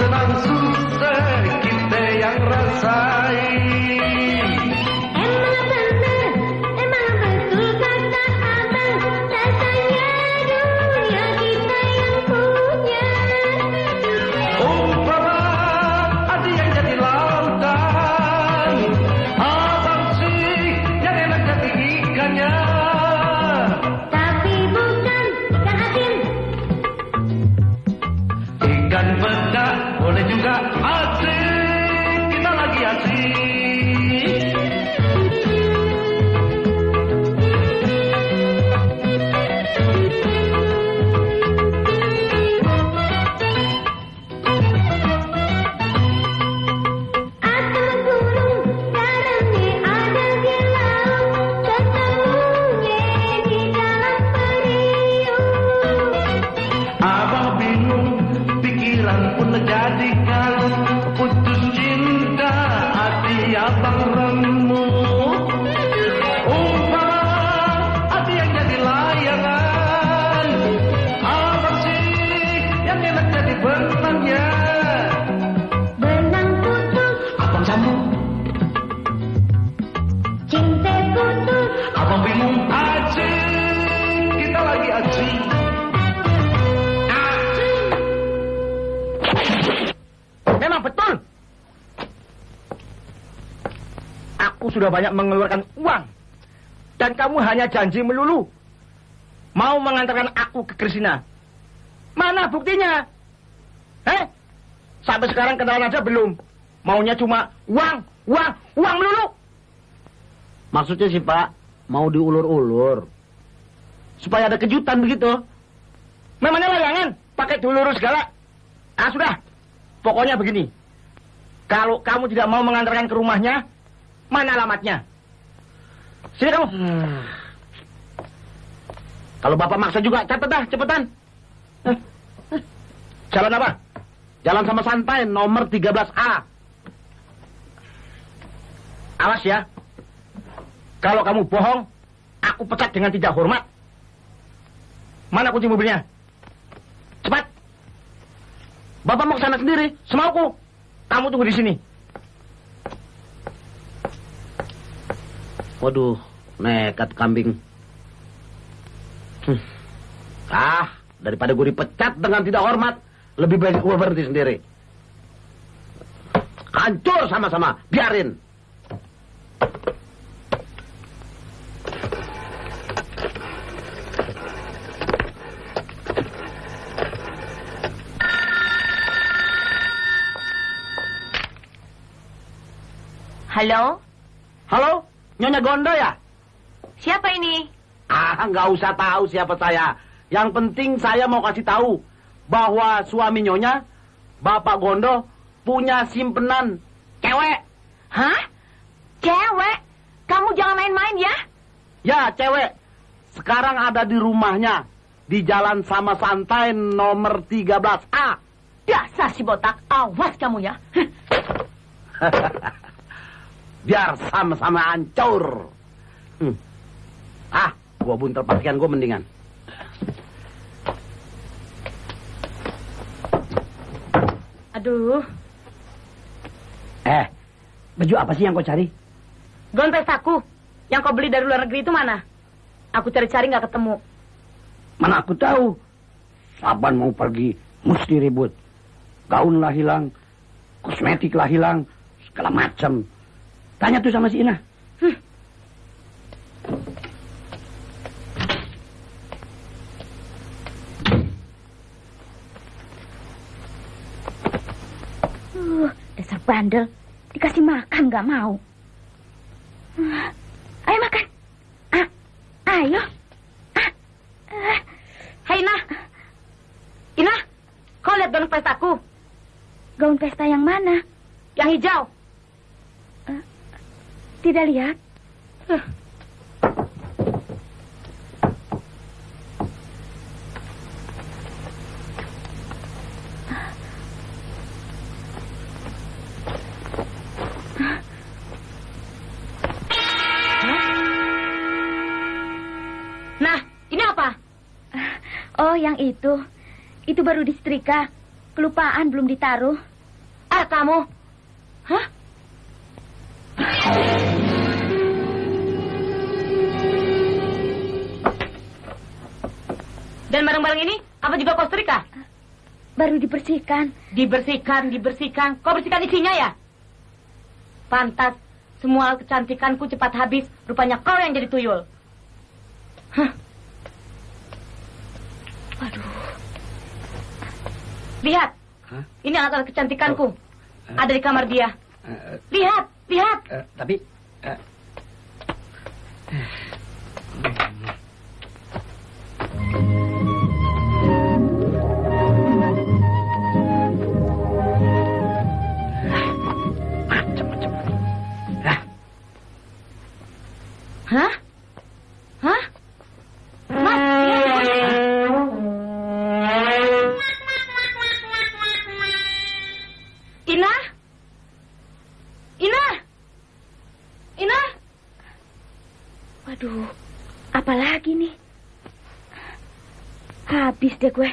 senang susah kita yang rasain. Emang betul kata abang, rasanya dunia kita yang punya. Umpama ada yang jadi lautan, abang sih yang enak jadi ikannya. Ikan bedak boleh juga asik, kita lagi asik. Atau gunung garamnya ada di laut, ketemunya di dalam periuk. Abang bingung, pikiran pun jadi kalau putus cinta, hati abang remuk. Umpama hati yang jadi layangan, abang sih yang enak jadi benangnya. Benang putus, Abang sambung, cinta putus. abang bingung aja, kita lagi asik. Memang betul. Aku sudah banyak mengeluarkan uang. Dan kamu hanya janji melulu. Mau mengantarkan aku ke Kristina. Mana buktinya? Sampai sekarang kenalan aja belum. Maunya cuma uang melulu. Maksudnya sih Pak, mau diulur-ulur. Supaya ada kejutan begitu. Memangnya layangan? Pakai diulur segala. Sudah. Pokoknya begini. Kalau kamu tidak mau mengantarkan ke rumahnya, mana alamatnya? Sini kamu. Kalau Bapak maksa juga, catat dah, cepetan. Jalan apa? Jalan sama santai, nomor 13A. Awas ya. Kalau kamu bohong, aku pecat dengan tidak hormat. Mana kunci mobilnya? Cepat. Bapak mau ke sana sendiri, semauku. Kamu tunggu di sini. Waduh, nekat kambing. Daripada gue dipecat dengan tidak hormat, lebih baik gue berhenti sendiri. Hancur sama-sama, biarin. Halo? Halo, Nyonya Gondo ya? Siapa ini? Nggak usah tahu siapa saya. Yang penting saya mau kasih tahu bahwa suami Nyonya, Bapak Gondo, punya simpenan cewek. Hah? Cewek? Kamu jangan main-main ya? Ya, cewek. Sekarang ada di rumahnya. Di Jalan Sama Santai nomor 13A. Dasar si botak, awas kamu ya. Biar sama-sama hancur. Gua buntel pakaian gua mendingan. Aduh. Baju apa sih yang kau cari? Gaun pestaku. Yang kau beli dari luar negeri itu mana? Aku cari-cari nggak ketemu. Mana aku tahu. Saban mau pergi, mesti ribut. Gaun lah hilang, kosmetik lah hilang, segala macam. Tanya tuh sama si Ina. Dasar bandel. Dikasih makan nggak mau. Ayo makan. Ayo. Hai Ina. Ina, kau lihat gaun pestaku? Gaun pesta yang mana? Yang hijau. Tidak lihat. Nah, ini apa? Oh, yang itu. Itu baru disetrika. Kelupaan belum ditaruh. Kamu? Hah? Dan barang-barang ini apa juga kau setrika? Baru dibersihkan. Dibersihkan. Kau bersihkan isinya ya? Pantas. Semua kecantikanku cepat habis. Rupanya kau yang jadi tuyul. Hah? Waduh. Lihat. Hah? Ini alat-alat kecantikanku. Ada di kamar dia. Lihat. Tapi... macam-macam. Hah? Mas, Ina? Waduh, apa lagi nih? Habis deh gue.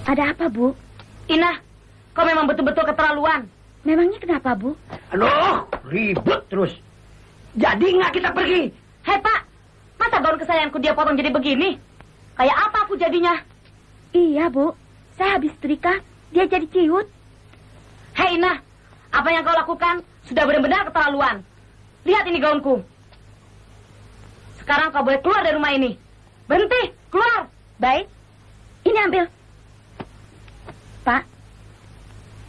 Ada apa, Bu? Ina, kau memang betul-betul keterlaluan. Memangnya kenapa, Bu? Aduh, ribut terus. Jadi nggak kita pergi? Hei, Pak. Masa gaun kesayanganku dia potong jadi begini? Kayak apa aku jadinya? Iya, Bu. Saya habis setrika, dia jadi ciut. Hei, Ina. Apa yang kau lakukan sudah benar-benar keterlaluan. Lihat ini gaunku. Sekarang kau boleh keluar dari rumah ini. Berhenti, keluar. Baik. Ini ambil. Pak.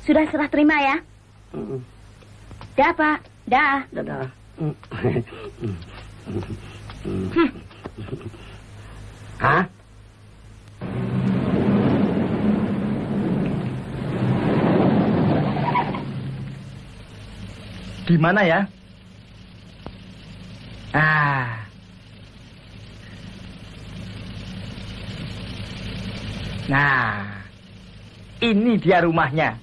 Sudah serah terima ya? Dah, Pak. Dah. Dadah. Hah? Di mana ya? Nah, ini dia rumahnya.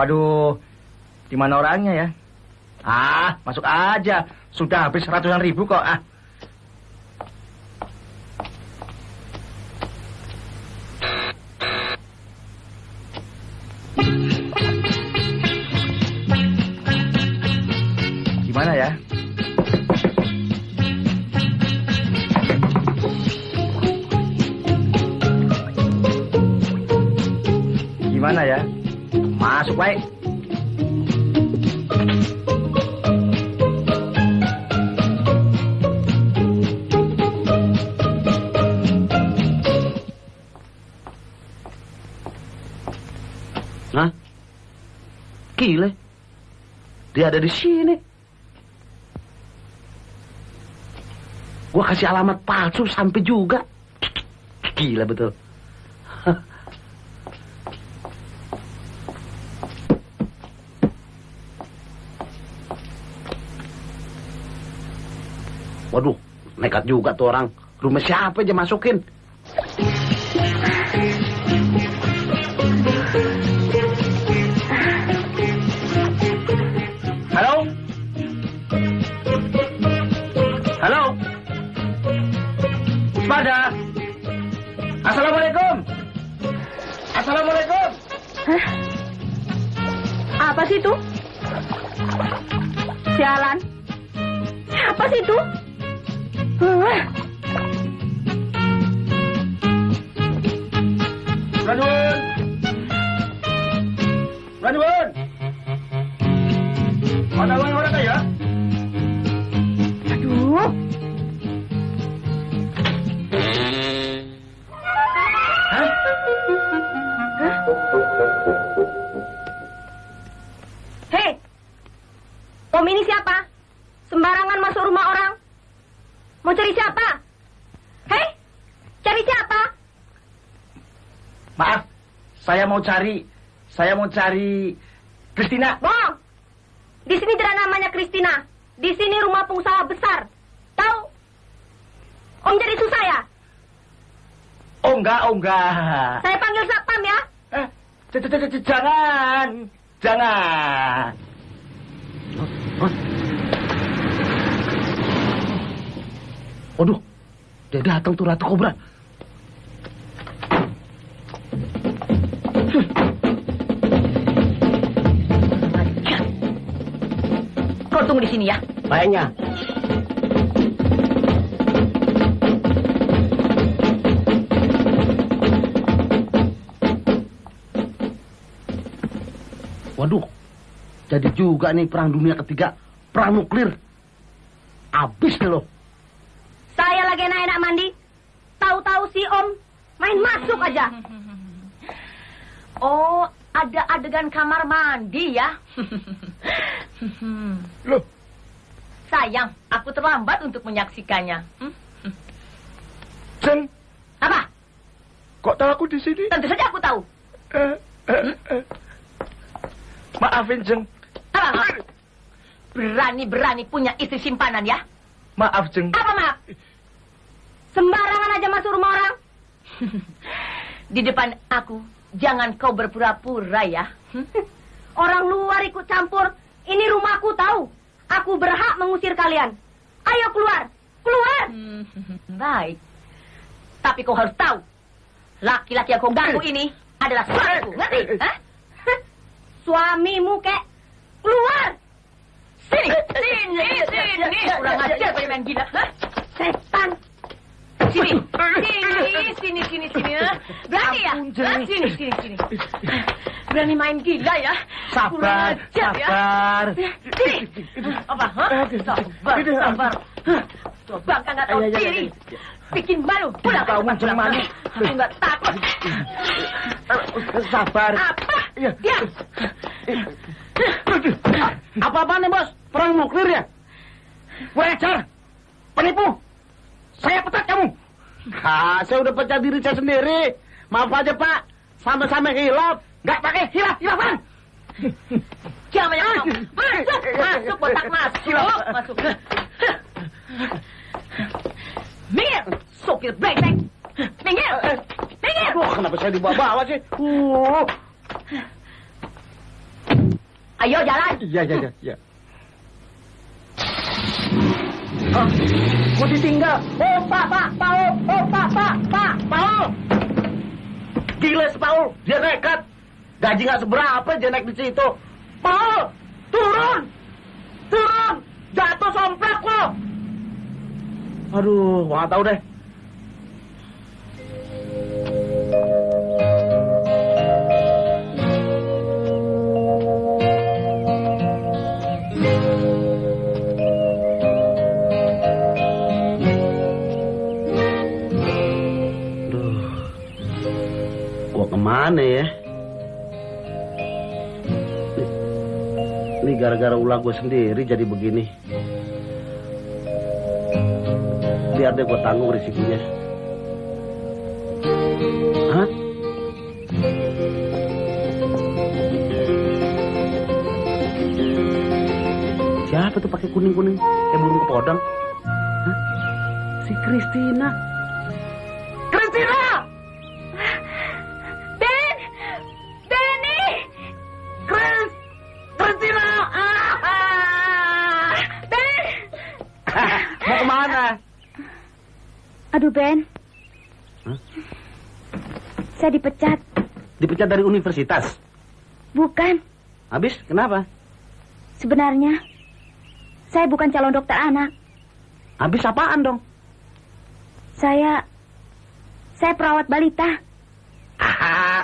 Waduh, di mana orangnya ya? Ah, masuk aja. Sudah habis ratusan ribu kok. Ah. Gimana ya? Gimana ya? Masuk baik. Hah? Gila. Dia ada di sini. Gua kasih alamat palsu sampai juga. Gila betul. Waduh, nekat juga tuh orang. Rumah siapa aja masukin? Halo? Halo? Pada. Assalamualaikum. Assalamualaikum. Hah? Apa sih itu? Sialan. Siapa sih itu? Ranun. Ranun. Mana orang ya? Aduh. Hah? Hei, Om ini siapa? Sembarangan masuk rumah orang. Mau cari siapa? Hei, cari siapa? Maaf, saya mau cari Kristina. Bohong. Di sini tidak namanya Kristina. Di sini rumah pengusaha besar. Tahu? Om jadi susah ya? Oh enggak. Saya panggil satpam ya. Jangan. Waduh, dia datang tuh Ratu Kobra. Kau tunggu di sini ya. Baiknya. Waduh, jadi juga nih perang dunia ketiga, perang nuklir. Abis deh lo. Saya lagi enak-enak mandi. Tahu-tahu si Om main masuk aja. Oh, ada adegan kamar mandi ya? Loh, Sayang, aku terlambat untuk menyaksikannya. Jeng, Apa? kok tahu aku di sini? Tentu saja aku tahu. Maafin, Jeng. Apa? Berani-berani punya istri simpanan ya? Maaf, Jeng. Apa maaf? Sembarangan aja masuk rumah orang. Di depan aku, jangan kau berpura-pura ya. Orang luar ikut campur. Ini rumahku tahu. Aku berhak mengusir kalian. Ayo keluar. Keluar. Baik. Tapi kau harus tahu. Laki-laki yang kau ganggu ini adalah suamiku. Ngerti? Hah? Suamimu, kek. Keluar. Sini. Kurang ajar kau main gila. Hah? Setan. Sini. Ha? Berani ya? Ha? Sini. Berani main gila ya? Sabar. Sini. Apa? Ha? Sabar. Coba kan nggak tahu diri. Bikin malu. Pulang. Malu. Aku nggak takut. Sabar. Apa? Diam. Apa-apaan nih, Bos? Perang nuklir ya? Wajar. Penipu. Saya pecat kamu. Saya udah pecah diri saya sendiri. Maaf aja, Pak. Sama-sama hilaf. Nggak pakai hilaf-hilafan. Jangan banyak ngomong. Masuk, botak masuk. Minggir, sopir brengsek. Minggir. Aduh, kenapa saya dibawa-bawa sih? Ayo jalan. Iya. Oh, mau ditinggal. Oh, Pak, Paul. Oh, Pak, Paul. Gila si Paul, dia nekat. Gaji nggak seberapa dia naik di situ. Paul, turun. Jatuh somplak lo. Aduh, gua nggak tahu deh. Kemana ya? Ini gara-gara ulah gue sendiri jadi begini. Biar deh gue tanggung risikonya. Hah? Siapa tuh pakai kuning-kuning? Kayak burung kepodang. Hah? Si Kristina. Aduh, Ben. Hah? Saya dipecat. Dipecat dari universitas? Bukan. Habis? Kenapa? Sebenarnya, saya bukan calon dokter anak. Habis apaan dong? Saya perawat balita.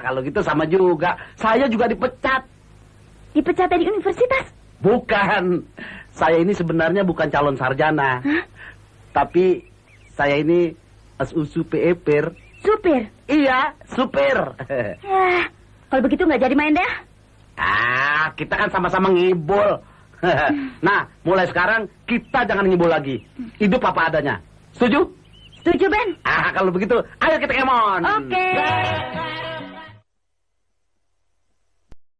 Kalau gitu sama juga. Saya juga dipecat. Dipecat dari universitas? Bukan. Saya ini sebenarnya bukan calon sarjana. Hah? Tapi saya ini supir. Supir? Iya, supir. Ya, kalau begitu nggak jadi main deh. Kita kan sama-sama ngibul. Nah, mulai sekarang kita jangan ngibul lagi. Hidup apa adanya. Setuju? Setuju, Ben. Kalau begitu, ayo kita kemon. Oke.